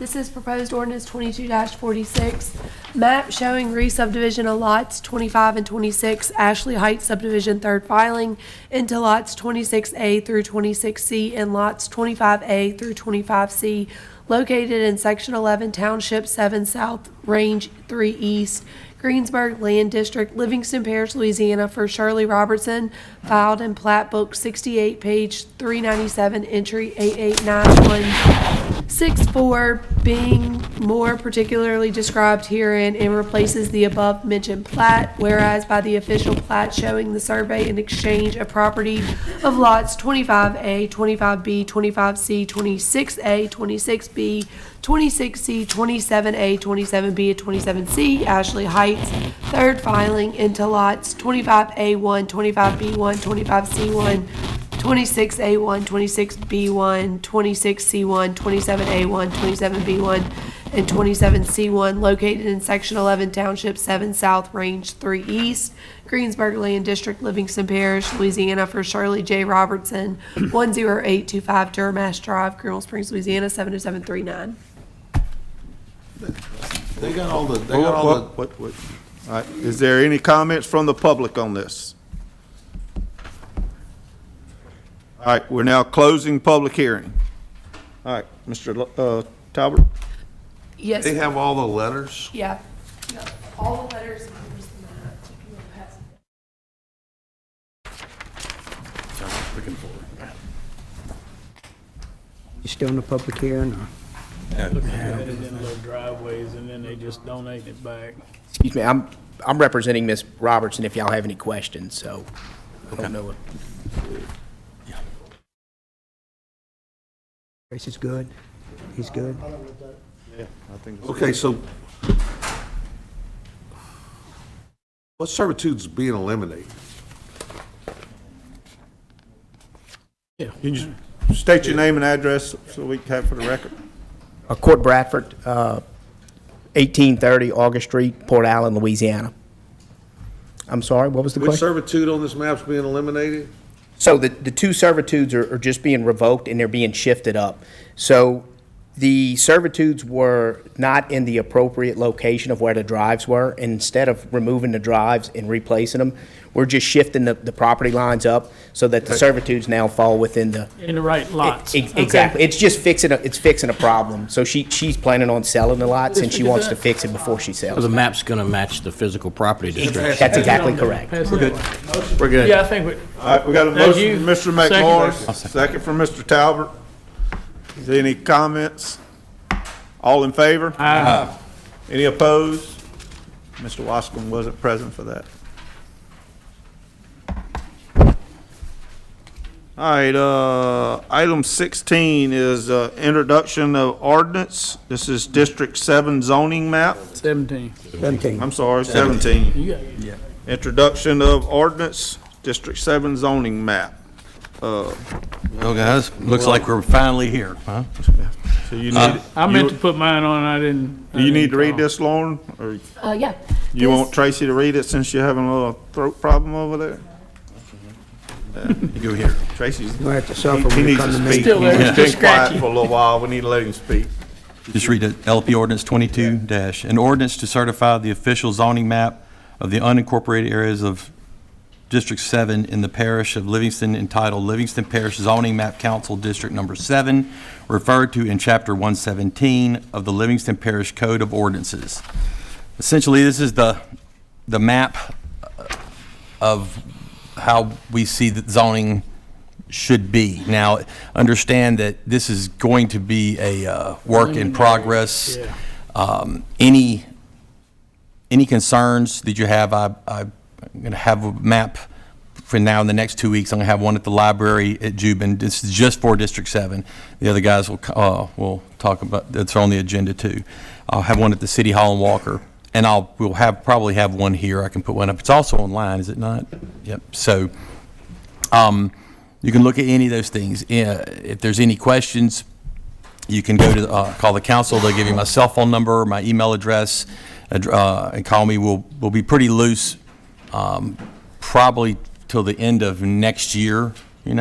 This is proposed ordinance 22-46, map showing re-subdivision of lots 25 and 26, Ashley Heights subdivision, third filing, into lots 26A through 26C and lots 25A through 25C, located in Section 11, Township 7 South, Range 3 East, Greensburg Land District, Livingston Parish, Louisiana, for Shirley Robertson, filed in Plat Book 68, page 397, entry 889164, being more particularly described herein, and replaces the above mentioned plat, whereas by the official plat showing the survey and exchange of property of lots 25A, 25B, 25C, 26A, 26B, 26C, 27A, 27B, and 27C, Ashley Heights, third filing, into lots 25A1, 25B1, 25C1, 26A1, 26B1, 26C1, 27A1, 27B1, and 27C1, located in Section 11, Township 7 South, Range 3 East, Greensburg Land District, Livingston Parish, Louisiana, for Shirley J. Robertson, 10825 Duramash Drive, Colonel Springs, Louisiana, 70739. They got all the, they got all the, What? All right, is there any comments from the public on this? All right, we're now closing public hearing. All right, Mr. Talbot? Yes, they have all the letters? yeah. Yeah. All the letters. And here's the map, if you want to pass it. You still in the public hearing, or? Put it in little driveways and then they just donate it back. Excuse me, I'm representing Ms. Robertson if y'all have any questions, so I don't know what. Tracy's good? He's good? I think Okay, so what servitude's being eliminated? Can you state your name and address so we can have it for the record? Court Bradford, 1830 August Street, Port Allen, Louisiana. I'm sorry, what was the Which question? servitude on this map's being eliminated? So the two servitudes are just being revoked and they're being shifted up. So the servitudes were not in the appropriate location of where the drives were. And instead of removing the drives and replacing them, we're just shifting the property lines up so that the servitudes now fall within the. In the right lots. Exactly. It's just fixing a problem. So she's planning on selling the lots and she wants to fix it before she So sells the them. map's gonna match the physical property description. That's exactly correct. Pass it. We're good. Yeah, I think we, All right, we got a That's motion you. from Mr. Second. McMorris, second from Mr. Talbot. Is there any comments? All in favor? Aye. Any opposed? Mr. Wascom wasn't present for that. All right, item 16 is introduction of ordinance. This is District 7 zoning map. 17. 17. I'm sorry, 17. You got it. Introduction of ordinance, District 7 zoning map. Well, guys, looks like we're finally here, huh? So you need, I meant to put mine on, I didn't. do you need to read this, Lauren? Or Yeah. you This- want Tracy to read it since you're having a little throat problem over there? You go here. Tracy's, You'll have to suffer he when you needs come to to speak. me. Still there, He's just been quiet scratchy. for a little while. We need to let him speak. Just read it, LP Ordinance 22 an ordinance to certify the official zoning map of the unincorporated areas of District 7 in the parish of Livingston entitled Livingston Parish Zoning Map Council District Number 7, referred to in Chapter 117 of the Livingston Parish Code of Ordinances. Essentially, this is the map of how we see that zoning should be. Now, understand that this is going to be a work in progress. Any concerns that you have, I'm going to have a map for now in the next 2 weeks. I'm going to have one at the library at Jubin. This is just for District 7. The other guys will talk about, that's on the agenda too. I'll have one at the City Hall in Walker, and we'll probably have one here. I can put one up. It's also online, is it not? Yep. So you can look at any of those things. If there's any questions, you can go to call the council. They'll give you my cell phone number, my email address, and call me. We'll be pretty loose, probably till the end of next year. If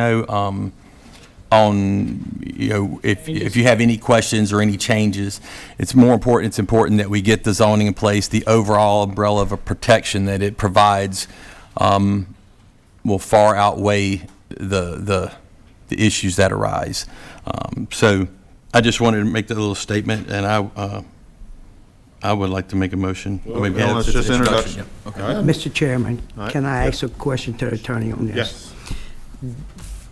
you have any questions or any changes, it's important that we get the zoning in place. The overall umbrella of a protection that it provides will far outweigh the issues that arise. So I just wanted to make that little statement, and I would like to make a motion. It's just introduction. Yeah. Okay. Mr. Chairman, right. can I ask a question to the attorney on this? Yes.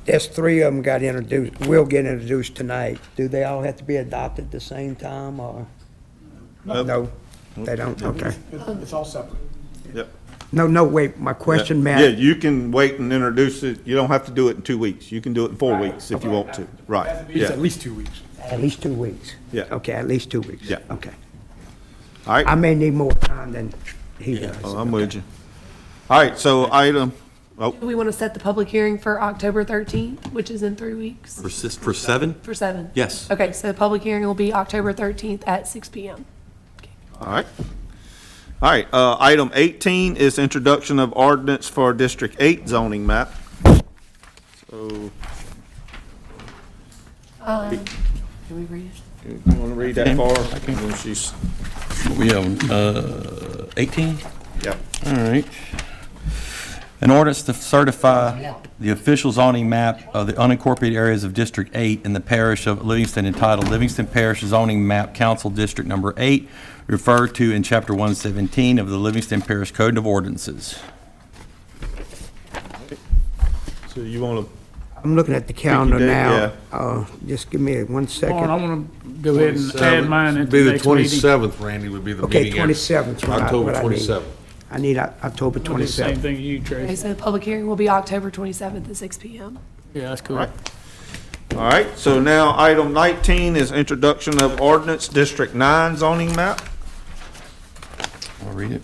There's three of them got introduced, will get introduced tonight. Do they all have to be adopted at the same time, or? No, they don't, okay. It's all separate. Yep. No, wait, my question, Yeah, Matt. you can wait and introduce it. You don't have to do it in 2 weeks. You can do it in 4 weeks if you want to. Right. It's Yeah. at least 2 weeks. At least 2 weeks? Yeah. Okay, at least 2 weeks? Yeah. Okay. All right. I may need more time than he does. Oh, I'm with you. All right, so item, Do we want to set the public hearing for October 13th, which is in 3 weeks? For 7? For 7? Yes. Okay, so the public hearing will be October 13th at 6 PM. all right. All right, item 18 is introduction of ordinance for District 8 zoning map. So, Can we read it? you want to read that far? When she's, We own 18? yep. All right. An ordinance to certify the official zoning map of the unincorporated areas of District 8 in the parish of Livingston entitled Livingston Parish Zoning Map Council District Number 8, referred to in Chapter 117 of the Livingston Parish Code of Ordinances. So you want to, I'm looking at the calendar date, now. Just give me 1 Hold on, I second. want to go ahead and add mine at Be the the next meeting. 27th, Randy, would be the Okay, meeting. 27th 's what I October need. 27th. I need October I'll do the same 27th. thing as you, Okay, Tracy. so the public hearing will be October 27th at 6 PM. Yeah, that's cool. Right. all right, so now item 19 is introduction of ordinance District 9 zoning map. I'll read it.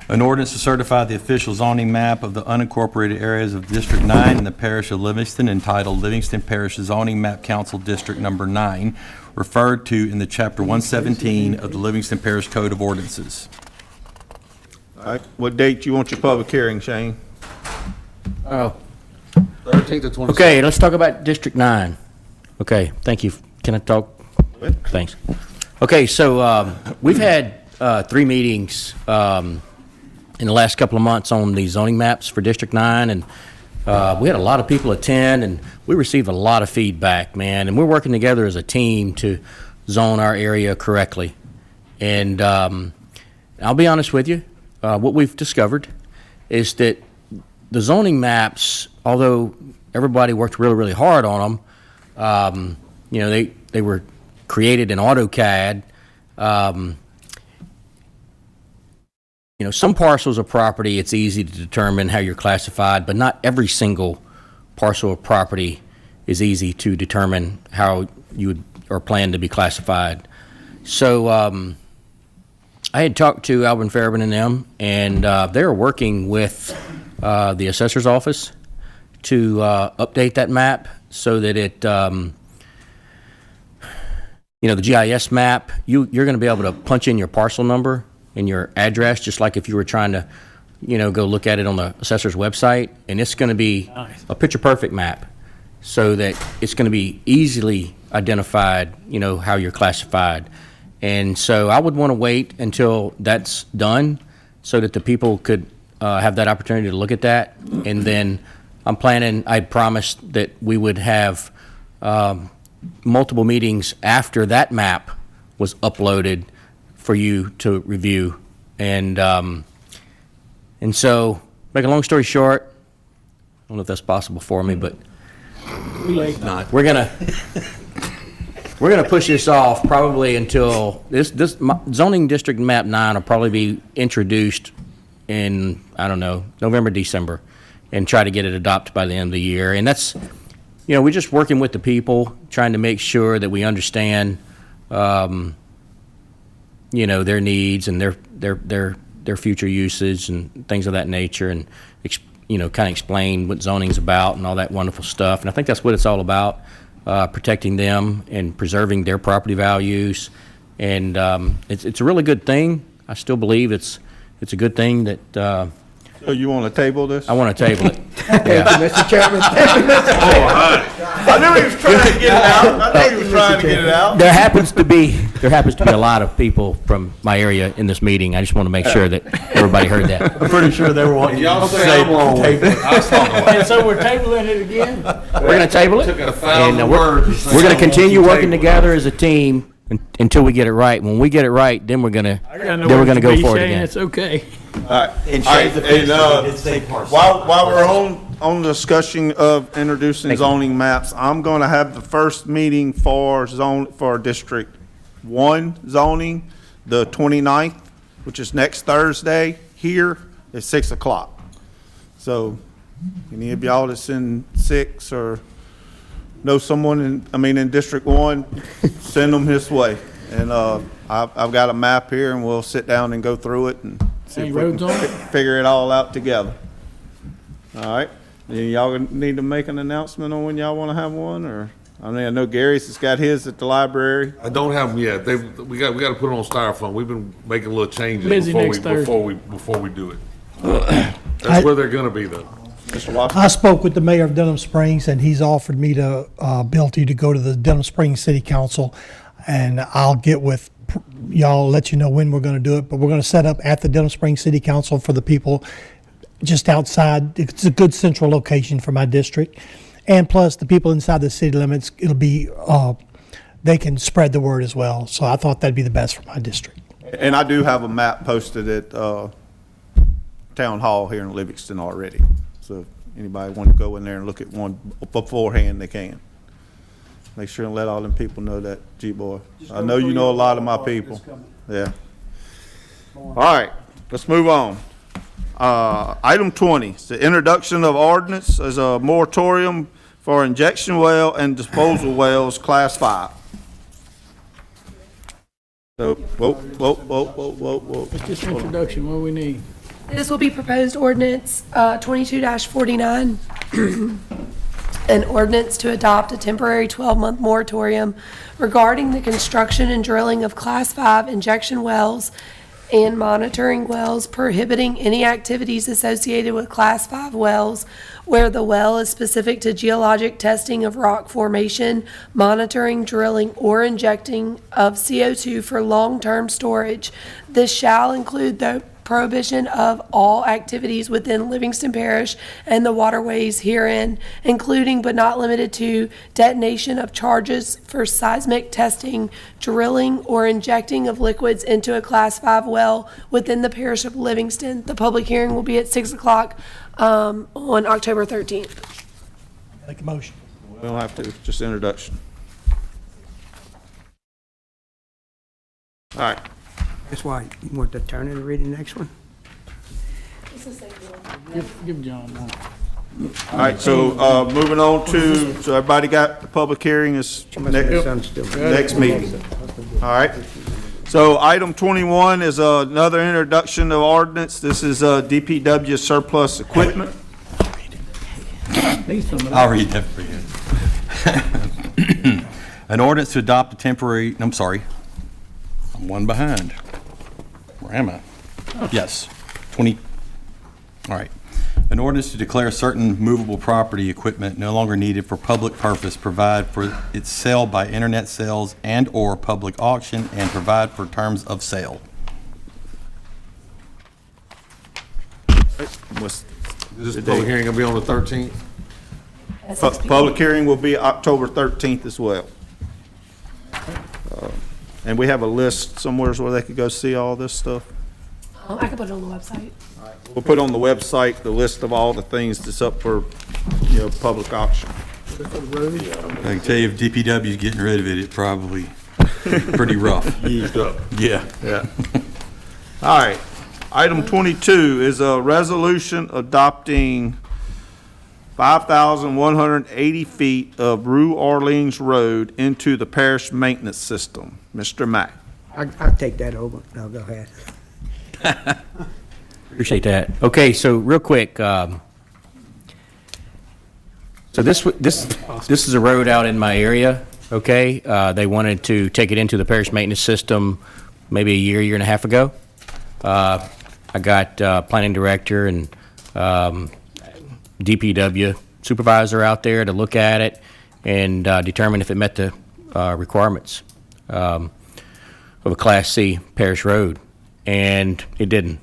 An ordinance to certify the official zoning map of the unincorporated areas of District 9 in the parish of Livingston entitled Livingston Parish Zoning Map Council District Number 9, referred to in the Chapter 117 of the Livingston Parish Code of Ordinances. All right, what date you want your public hearing, Shane? Oh, 13th to 27th. okay, let's talk about District 9. Okay, thank you. Can I talk? Thanks. Okay, so we've had 3 meetings in the last couple of months on the zoning maps for District 9, and we had a lot of people attend, and we received a lot of feedback, man, and we're working together as a team to zone our area correctly. And I'll be honest with you, what we've discovered is that the zoning maps, although everybody worked really, really hard on them, they were created in AutoCAD. Some parcels of property, it's easy to determine how you're classified, but not every single parcel of property is easy to determine how you would or plan to be classified. So I had talked to Alvin Farabin and them, and they're working with the assessor's office to update that map so that it, the GIS map, you're going to be able to punch in your parcel number and your address, just like if you were trying to, go look at it on the assessor's website, and it's going to be a picture-perfect map so that it's going to be easily identified, how you're classified. And so I would want to wait until that's done so that the people could have that opportunity to look at that. And then I promised that we would have multiple meetings after that map was uploaded for you to review. And so, make a long story short, I don't know if that's possible for me, but we're gonna push this off probably until zoning district map 9 will probably be introduced in, I don't know, November, December, and try to get it adopted by the end of the year. And that's, we're just working with the people, trying to make sure that we understand, their needs and their future usage and things of that nature, and kind of explain what zoning's about and all that wonderful stuff. And I think that's what it's all about, protecting them and preserving their property values. And it's a really good thing. I still believe it's a good thing that. So you want to table this? I want to table it. Mr. Chairman. I knew he was trying to get it out. I knew he was trying to get it out. There happens to be a lot of people from my area in this meeting. I just want to make sure that everybody heard that. I'm pretty sure they were wanting you Y'all to say say I'm wrong. I was talking about. And so we're tabling it again? We're going to table it, Took 1,000 and words to say we're going I to continue want you working tabled. together as a team until we get it right. When we get it right, then we're going to go for it again. It's okay. All right, while we're on discussion of introducing zoning maps, I'm gonna have the first meeting for District 1 zoning, the 29th, which is next Thursday, here at 6 o'clock. So, any of y'all that's in 6 or know someone in District 1, send them this way. And, I've got a map here, and we'll sit down and go through it and see Any if we roads on can it? figure it all out together. All right, then y'all need to make an announcement on when y'all want to have one, or, I know Gary's has got his at the library. I don't have them yet. We got to put it on styrofoam. We've been making little changes Busy next before we do it. That's where they're going to be though. Mr. Washington? I spoke with the mayor of Denham Springs, and he's offered me the ability to go to the Denham Springs City Council, and I'll get with y'all, let you know when we're going to do it, but we're going to set up at the Denham Springs City Council for the people just outside. It's a good central location for my district, and plus the people inside the city limits, it'll be, they can spread the word as well, so I thought that'd be the best for my district. And I do have a map posted at Town Hall here in Livingston already. So if anybody want to go in there and look at one beforehand, they can. Make sure and let all them people know that, G-Boy. I know you know a lot of my people. Yeah. All right, let's move on. Item 20, it's the introduction of ordinance as a moratorium for injection well and disposal wells, Class 5. So, whoa. It's just introduction, what do we need? This will be proposed ordinance 22-49, an ordinance to adopt a temporary 12-month moratorium regarding the construction and drilling of Class 5 injection wells and monitoring wells, prohibiting any activities associated with Class 5 wells where the well is specific to geologic testing of rock formation, monitoring, drilling, or injecting of CO2 for long-term storage. This shall include the prohibition of all activities within Livingston Parish and the waterways herein, including but not limited to detonation of charges for seismic testing, drilling, or injecting of liquids into a Class 5 well within the parish of Livingston. The public hearing will be at 6 o'clock on October 13th. Make a motion. We don't have to, just introduction. All right. That's why, you want the attorney to read the next one? Give John one. All right, so, moving on to, so everybody got the public hearing is next meeting. All right. So item 21 is another introduction of ordinance. This is DPW surplus equipment. I'll read that for you. An ordinance to adopt a temporary, I'm sorry, I'm one behind. Where am I? Yes, 20, all right. An ordinance to declare certain movable property equipment no longer needed for public purpose, provide for its sale by internet sales and/or public auction, and provide for terms of sale. What's- Is this public hearing gonna be on the 13th? Public hearing will be October 13th as well. And we have a list somewhere where they could go see all this stuff. I can put it on the website. We'll put on the website the list of all the things that's up for, public auction. I can tell you if DPW's getting rid of it, it probably pretty rough. Used up. Yeah. Yeah. All right. Item 22 is a resolution adopting 5,180 feet of Rue Orleans Road into the parish maintenance system. Mr. Mack. I'll take that over. No, go ahead. Appreciate that. Okay, so real quick, so this is a road out in my area, okay? They wanted to take it into the parish maintenance system maybe a year and a half ago. I got planning director and DPW supervisor out there to look at it and determine if it met the requirements of a Class C parish road, and it didn't.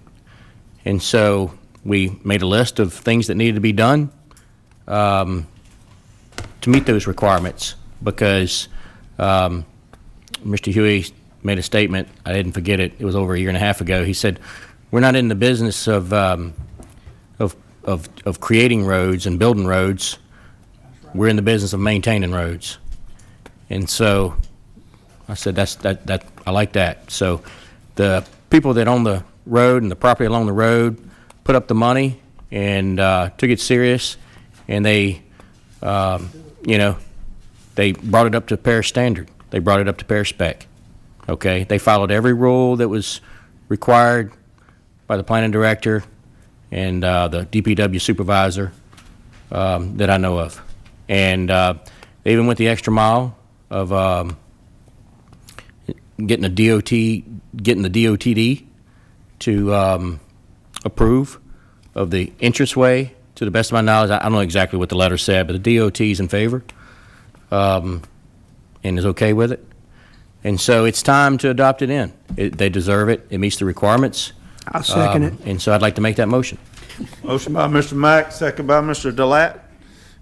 And so we made a list of things that needed to be done to meet those requirements, because Mr. Huey made a statement, I didn't forget it, it was over a year and a half ago. He said, we're not in the business of creating roads and building roads. We're in the business of maintaining roads. And so I said, that I like that. So the people that own the road and the property along the road put up the money and took it serious, and they, they brought it up to parish standard. They brought it up to parish spec. Okay, they followed every rule that was required by the planning director and the DPW supervisor that I know of, and they even went the extra mile of getting the DOTD to approve of the entranceway. To the best of my knowledge, I don't know exactly what the letter said, but the DOT is in favor and is okay with it. And so it's time to adopt it in. They deserve it. It meets the requirements. I'll second it. And so I'd like to make that motion. Motion by Mr. Mack, second by Mr. Delat.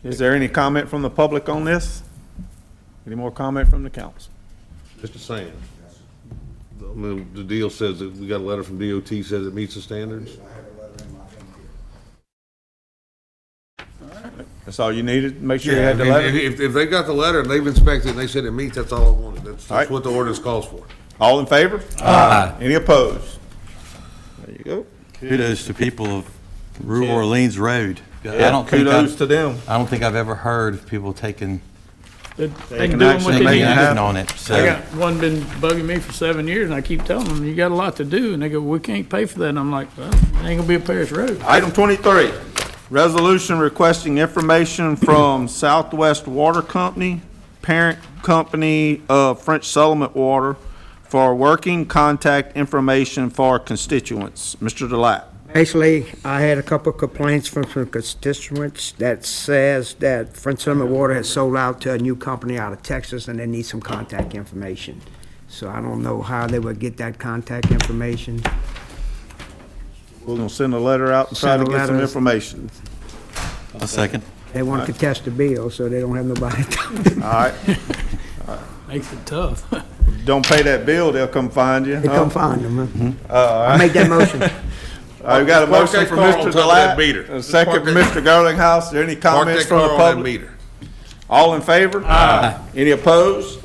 Is there any comment from the public on this? Any more comment from the council? Mr. Sands. I mean, the deal says that we got a letter from DOT says it meets the standards. That's all you needed? Make sure you had the letter? If they got the letter and they've inspected it and they said it meets, that's all I wanted. That's All right. what the ordinance calls for. All in favor? Aye. Any opposed? There you go. Kudos to people of Rue Orleans Road. Kudos to them. I don't think I've ever heard of people taking They can can do them actually what they make it need. happen. on it. I So got one been bugging me for 7 years, and I keep telling them, you got a lot to do, and they go, we can't pay for that, and I'm like, well, it ain't gonna be a parish road. Item 23, resolution requesting information from Southwest Water Company, parent company of French Settlement Water, for working contact information for constituents. Mr. Delat. Actually, I had a couple of complaints from some constituents that says that French Settlement Water has sold out to a new company out of Texas, and they need some contact information. So I don't know how they would get that contact information. We're gonna send a letter out and try to Send a get some letter. information. a second. They want to contest the bill, so they don't have nobody. All right. Makes it tough. Don't pay that bill, they'll come find you. They huh? come find them, huh? I make that motion. All right, we got a Park motion that from car Mr. on top of that Delat, meter. a second Park from that- Mr. Garlinghouse. Is there any Park comments that from the car on that public? meter. All in favor? Aye. Any opposed?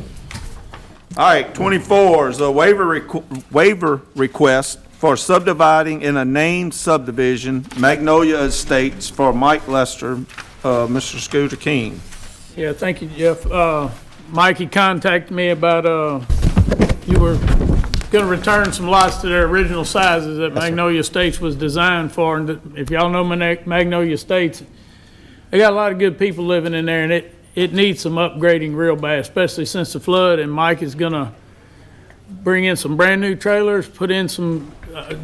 All right, 24 is a waiver request for subdividing in a named subdivision, Magnolia Estates, for Mike Lester, Mr. Scooter King. Yeah, thank you, Jeff. Mikey contacted me about, you were gonna return some lots to their original sizes that Magnolia Estates was designed for. And if y'all know Magnolia Estates, they got a lot of good people living in there, and it needs some upgrading real bad, especially since the flood. And Mike is gonna bring in some brand-new trailers, put in some,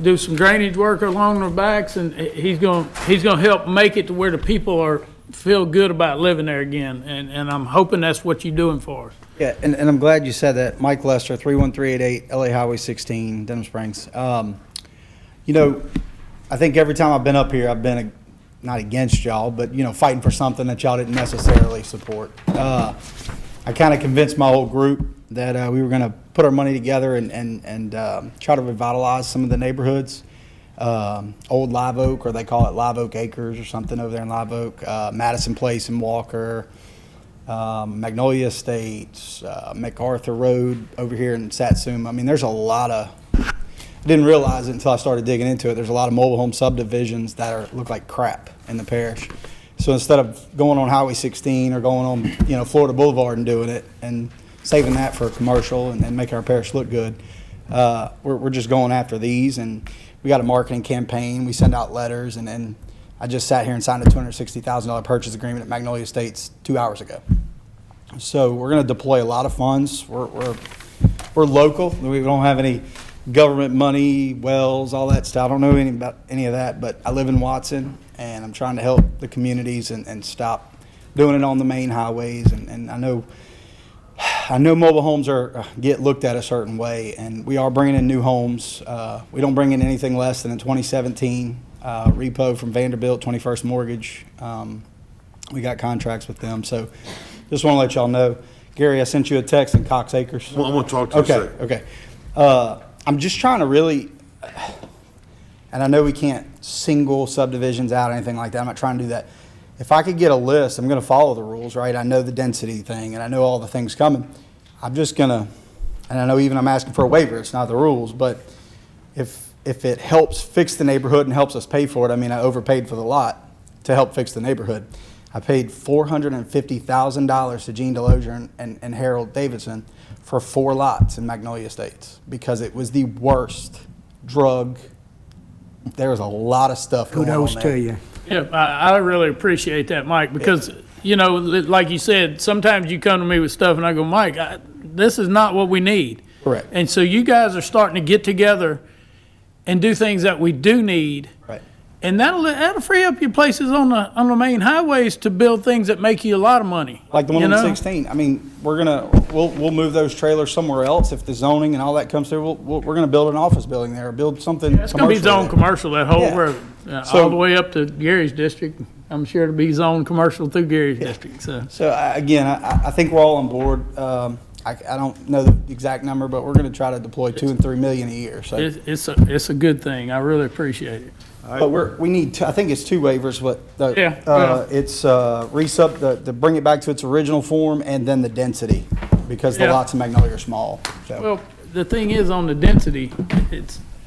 do some drainage work along their backs, and he's gonna help make it to where the people feel good about living there again. And I'm hoping that's what you're doing for us. Yeah, and I'm glad you said that. Mike Lester, 31388 LA Highway 16, Denham Springs. You know, I think every time I've been up here, I've been not against y'all, but, fighting for something that y'all didn't necessarily support. I kind of convinced my whole group that we were going to put our money together and try to revitalize some of the neighborhoods. Old Live Oak, or they call it Live Oak Acres or something over there in Live Oak, Madison Place in Walker, Magnolia Estates, MacArthur Road over here in Satsuma. I mean, there's a lot of, I didn't realize it until I started digging into it, there's a lot of mobile home subdivisions that look like crap in the parish. So instead of going on Highway 16 or going on, Florida Boulevard and doing it and saving that for a commercial and making our parish look good, we're just going after these. And we got a marketing campaign. We send out letters, and then I just sat here and signed a $260,000 purchase agreement at Magnolia Estates 2 hours ago. So we're going to deploy a lot of funds. We're local. We don't have any government money, wells, all that stuff. I don't know anything about any of that, but I live in Watson, and I'm trying to help the communities and stop doing it on the main highways. And I know mobile homes get looked at a certain way, and we are bringing in new homes. We don't bring in anything less than a 2017 repo from Vanderbilt, 21st Mortgage. We got contracts with them, so just want to let y'all know. Gary, I sent you a text in Cox Acres. Well, I'm going to talk to you in a second. Okay. I'm just trying to really, and I know we can't single subdivisions out or anything like that. I'm not trying to do that. If I could get a list, I'm going to follow the rules, right? I know the density thing, and I know all the things coming. I'm just going to, and I know even I'm asking for a waiver. It's not the rules, but if it helps fix the neighborhood and helps us pay for it, I mean, I overpaid for the lot to help fix the neighborhood. I paid $450,000 to Gene Delosier and Harold Davidson for 4 lots in Magnolia Estates because it was the worst drug. There was a lot of stuff going on there. Kudos to you. Yeah, I really appreciate that, Mike, because, like you said, sometimes you come to me with stuff and I go, Mike, this is not what we need. Correct. And so you guys are starting to get together and do things that we do need. Right. And that'll free up your places on the main highways to build things that make you a lot of money. Like the one in 16. I mean, we'll move those trailers somewhere else if the zoning and all that comes through. We're gonna build an office building there, or build something. It's gonna be zoned commercial, that whole Yeah. road, all the way up to Gary's district. I'm sure it'll be zoned commercial through Gary's district, so. So again, I think we're all on board. I don't know the exact number, but we're gonna try to deploy 2 and 3 million a year. So, It's a good thing. I really appreciate it. but we need. I think it's 2 waivers. Yeah. It's resub to bring it back to its original form, and then the density, because the Yeah. lots in Magnolia are small. So. Well, the thing is, on the density,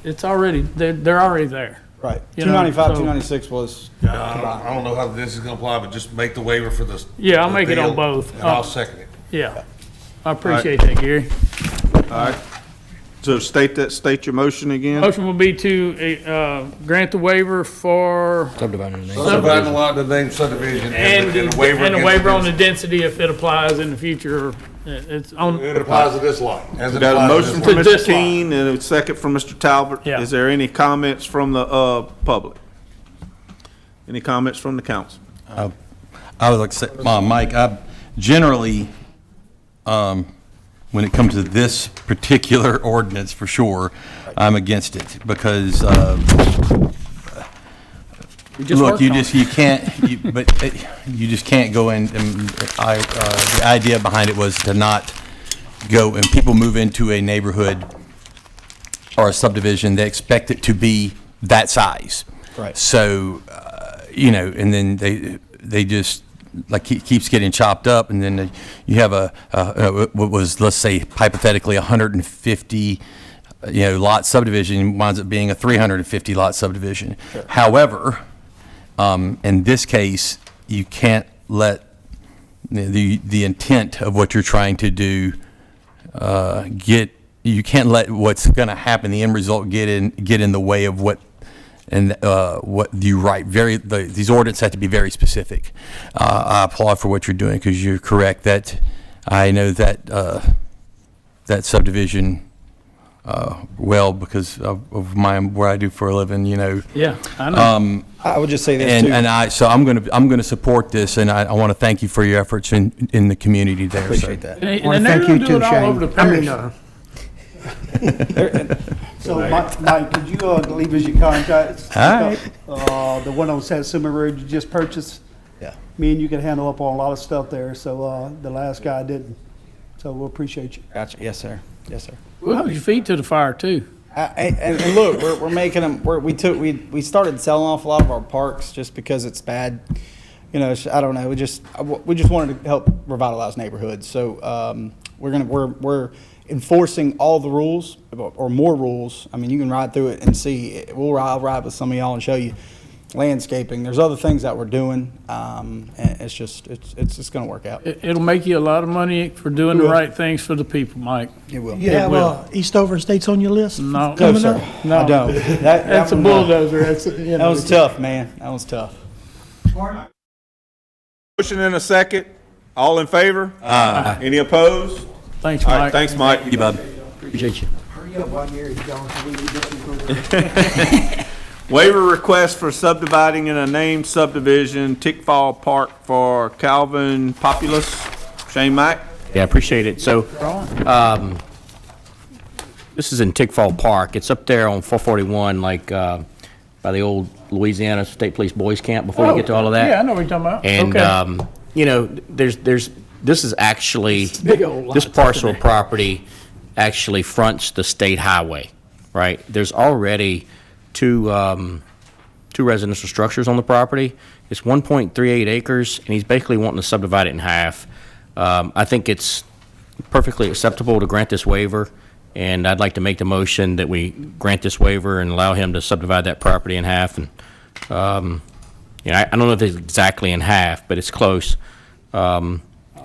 it's already, they're already there. Right. You know, 295, so- 296 was. I don't know how this is going to apply, but just make the waiver for this. Yeah, I'll make it on deal, both. And I'll second it. Yeah. I appreciate that, Gary. All right. So state your motion again. Motion will be to grant the waiver for, Subdividing the name. Subdividing the lot, the name subdivision, and the waiver. a against waiver on the density. density if it applies in the future. It's on, It applies to this lot. As We it got a applies to motion this from lot. To this Mr. Keene and a second from Mr. Talbot. Yeah. Is there any comments from the public? Any comments from the council? I would like to say, Mike, I generally, when it comes to this particular ordinance, for sure, I'm against it, because, look, you just can't go in, and the idea behind it was to not go, and people move into a neighborhood or a subdivision, they expect it to be that size. Right. So, and then they just, like, it keeps getting chopped up, and then you have what was, let's say, hypothetically 150 lot subdivision winds up being a 350 lot subdivision. Sure. However, in this case, you can't let the intent of what you're trying to do you can't let what's going to happen, the end result, get in the way of what you write. These ordinances have to be very specific. I applaud for what you're doing, because you're correct that I know that that subdivision well, because of where I do for a living. yeah, I know. I would just say this too. So I'm going to support this, and I want to thank you for your efforts in the community there. Appreciate that. And I want to they're thank gonna you do too, it all over Shane. the parish. So, Mike, could you leave us your contacts? All right. The one on Satsuma Road you just purchased? Yeah. Me and you can handle up on a lot of stuff there, so the last guy didn't. So we'll appreciate you. Gotcha. Yes, sir. Yes, sir. We'll hold your feet to the fire too. And look, we're making them. We started selling off a lot of our parks just because it's bad. You know, I don't know. We just wanted to help revitalize neighborhoods. So we're enforcing all the rules or more rules. I mean, you can ride through it and see. I'll ride with some of y'all and show you landscaping. There's other things that we're doing. And it's just going to work out. It'll make you a lot of money for doing the right things for the people, Mike. It will. You have Eastover Estates on your list? No, Coming sir. up? No, I don't. That's a one, bulldozer. That's you know, That was tough, man. That was tough. Motion and a second. All in favor? Aye. Any opposed? Thanks, All Mike. right, thanks, Mike. You, Bob. Appreciate you. Hurry up while you're gone, so we can get you. Waiver request for subdividing in a named subdivision, Tickfall Park for Calvin Populous. Shane Mack? Yeah, I appreciate it. So, this is in Tickfall Park. It's up there on 441, like, by the old Louisiana State Police Boys Camp, before you get to all of that. Yeah, I know what you're talking about. And, Okay. you know, this is actually, big old lot this up parcel there. of property actually fronts the state highway, right? There's already two residential structures on the property. It's 1.38 acres, and he's basically wanting to subdivide it in half. I think it's perfectly acceptable to grant this waiver, and I'd like to make the motion that we grant this waiver and allow him to subdivide that property in half. And, you know, I don't know if it's exactly in half, but it's close. And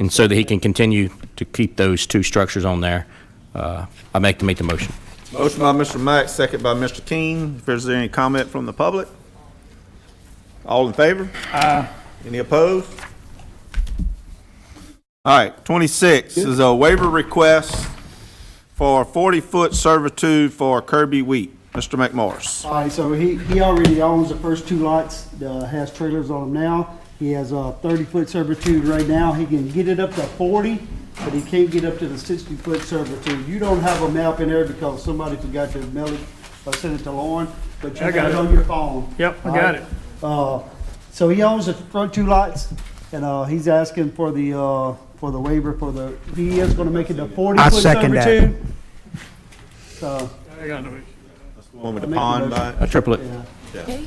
so that he can continue to keep those two structures on there. I make the motion. Motion by Mr. Mack, second by Mr. King. If there's any comment from the public? All in favor? Aye. Any opposed? All right, 26 is a waiver request for 40-foot servitude for Kirby Wheat. Mr. McMorris. All right, so he already owns the first two lots, has trailers on them now. He has a 30-foot servitude right now. He can get it up to 40, but he can't get up to the 60-foot servitude. You don't have a map in there because somebody forgot to mail it or send it to Lauren, but you I got have it it. on your phone. Yep, I All got right? it. So he owns the front two lots, and he's asking for the waiver for he is gonna make it a 40-foot second that. servitude. So, I got no issues. One with the pond by it. A triplet. yeah.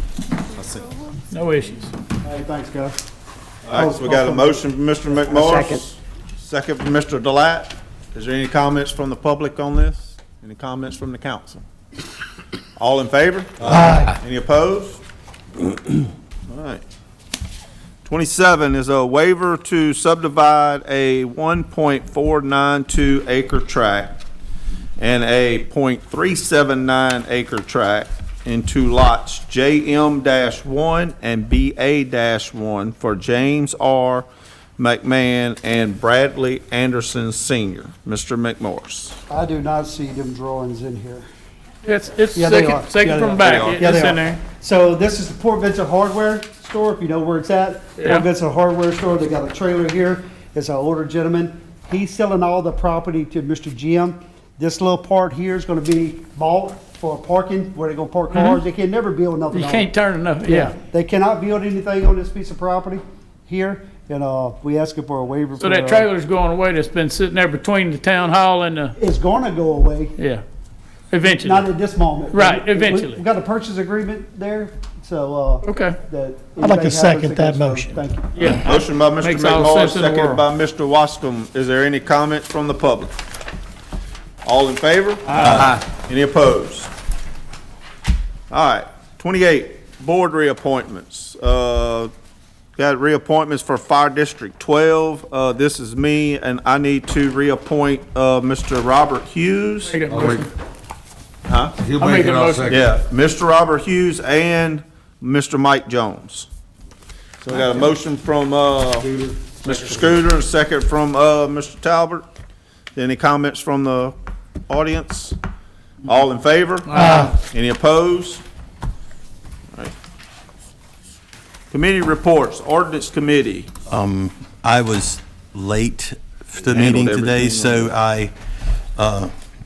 No issues. All right, thanks, guys. All right, so we got a motion from Mr. McMorris. Second from Mr. Delat. Is there any comments from the public on this? Any comments from the council? All in favor? Aye. Any opposed? All right. 27 is a waiver to subdivide a 1.492 acre tract and a .379 acre tract into lots JM-1 and BA-1 for James R. McMahon and Bradley Anderson Sr. Mr. McMorris. I do not see them drawings in here. It's Yeah, they are. second Yeah, from they back. are. Yeah, It's they in are. there. So this is the Port Vincent Hardware Store, if you know where it's at. Yeah. Port Vincent Hardware Store, they got a trailer here. It's an older gentleman. He's selling all the property to Mr. Jim. This little part here is gonna be bought for parking, where they're gonna park cars. They can never build nothing You on can't it. turn enough, yeah. They cannot build anything on this piece of property here, and we asking for a waiver. So for, that trailer's going away that's been sitting there between the town hall and the, It's gonna go away. yeah, eventually. Not at this moment. Right, We- eventually. We've got a purchase agreement there, so, Okay, that. I'd like to anything second happens, that it goes motion. through. Thank you. yeah. Motion by Mr. Makes all McMorris, sense in the seconded world. by Mr. Wascom. Is there any comments from the public? All in favor? Aye. Any opposed? All right, 28, board reappointments. Got reappointments for Fire District 12. This is me, and I need to reappoint Mr. Robert Hughes. Make that motion. Huh? He'll I'll make make it a all motion. second. Yeah, Mr. Robert Hughes and Mr. Mike Jones. So we got a motion from Mr. Scooter, and a second from Mr. Talbot. Any comments from the audience? All in favor? Aye. Any opposed? All right. Committee reports, Ordinance Committee. I was late to the Handled meeting today, everything. so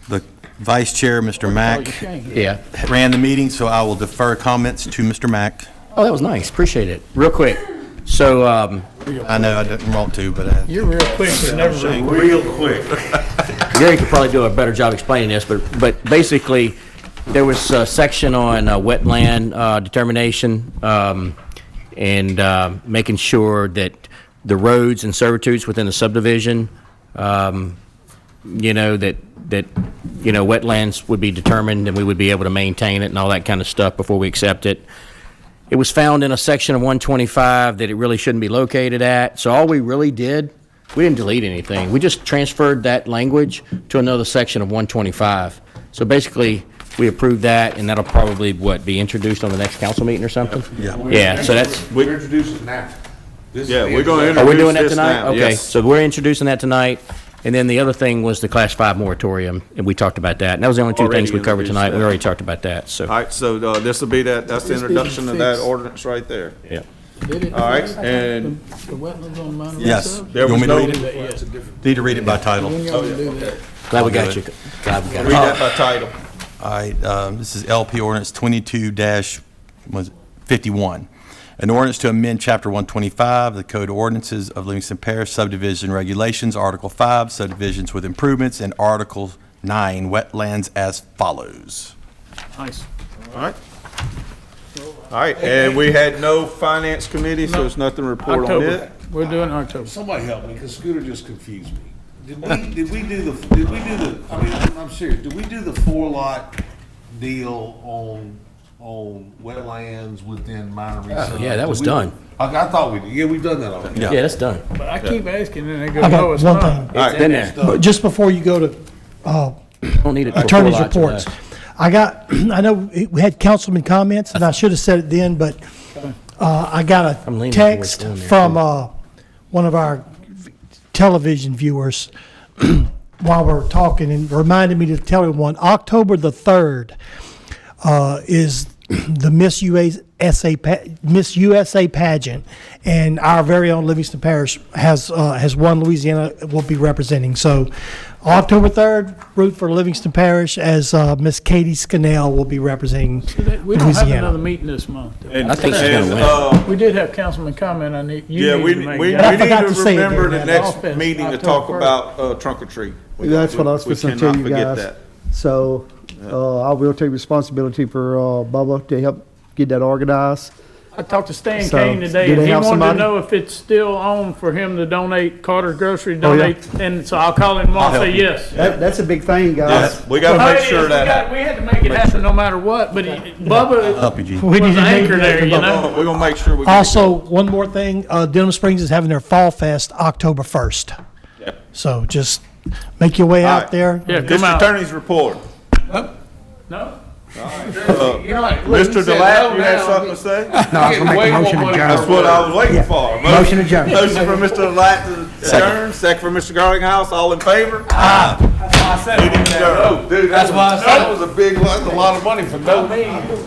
the Vice Chair, Mr. Mack, Yeah. ran the meeting, so I will defer comments to Mr. Mack. Oh, that was nice. Appreciate it. Real quick. So, I know I didn't want to, but I You're real quick, but never real quick. Real quick. Gary could probably do a better job explaining this, but basically, there was a section on wetland determination and making sure that the roads and servitudes within the subdivision, that wetlands would be determined and we would be able to maintain it and all that kind of stuff before we accept it. It was found in a section of 125 that it really shouldn't be located at. So all we really did, we didn't delete anything. We just transferred that language to another section of 125. So basically, we approved that, and that'll probably, be introduced on the next council meeting or something? Yeah. Yeah, so that's, We're introducing now. Yeah, we're going to are introduce we doing that this tonight? now. Okay, Yes. so we're introducing that tonight. And then the other thing was the Class 5 moratorium, and we talked about that. And that was the only two Already things we covered introduced tonight. We that. already talked about that, so, All right, so this will be that's the introduction of that ordinance right there. yeah. All right, and The wetlands on minor Yes. subs? there You was want me to no, read read it? Need to read it by title. When y'all gonna do that? Glad we got you. Glad we got it. that by title. All right, this is LP Ordinance 22-51. An ordinance to amend Chapter 125 of the Code of Ordinances of Livingston Parish Subdivision Regulations, Article 5, Subdivisions with Improvements, and Article 9, Wetlands as follows. Nice. All right. All right, and we had no finance committee, so there's nothing to report on October. it. We're doing October. Somebody help me, because Scooter just confused me. Did we do the, I mean, I'm serious, did we do the 4-lot deal on wetlands within minor resubs? yeah, that was Did we- done. I thought we did, yeah, we've done that already. Yeah, that's done. But I keep asking, and they go, I no, got it's one not. thing. It's been there. But just before you go to Don't need it for attorney's 4 lots or reports, less. I know we had councilman comments, and I should have said it then, but I got I'm a leaning towards text down there, from too. one of our television viewers while we're talking, and reminded me to tell everyone, October the 3rd is the Miss USA pageant, and our very own Livingston Parish has won. Louisiana will be representing. So October 3rd, root for Livingston Parish as Miss Katie Scannell will be representing We don't have another Louisiana. meeting this month. And- I think she's and, gonna win. We did have councilman comment on it. You Yeah, need we to need make I to forgot to say it remember there, the man. next Offense, meeting to October talk about trunk or treat. That's what I was We supposed to tell cannot you forget guys. that. So, I will take responsibility for, Bubba to help get that organized. I talked to Stan So, Kane today, do and they he have wanted to somebody? know if it's still on for him to donate, Carter's Grocery Oh, yeah. donate, and so I'll call him tomorrow and say yes. That's a big thing, guys. Yes, we gotta Oh, make it sure is. that. We had to make it happen no matter what, but Bubba Help you, Gene. We need was to the make anchor that there, you Bubba. know? We're gonna make sure we. get it Also, one more thing, Denham Springs is having their Fall Fest October 1st. So just make your way All out right. there. Yeah, come District out. Attorney's report. No? Mr. Delat, you had something to say? No, I was gonna make a motion to That's adjourn. what I was waiting for. Motion adjourned. Motion for Mr. Delat to adjourn, second for Mr. Garlinghouse, all in favor? Aye. Meeting adjourned. Dude, that's why I said that was a big, that's a lot of money for no.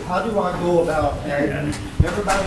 How do I go about, everybody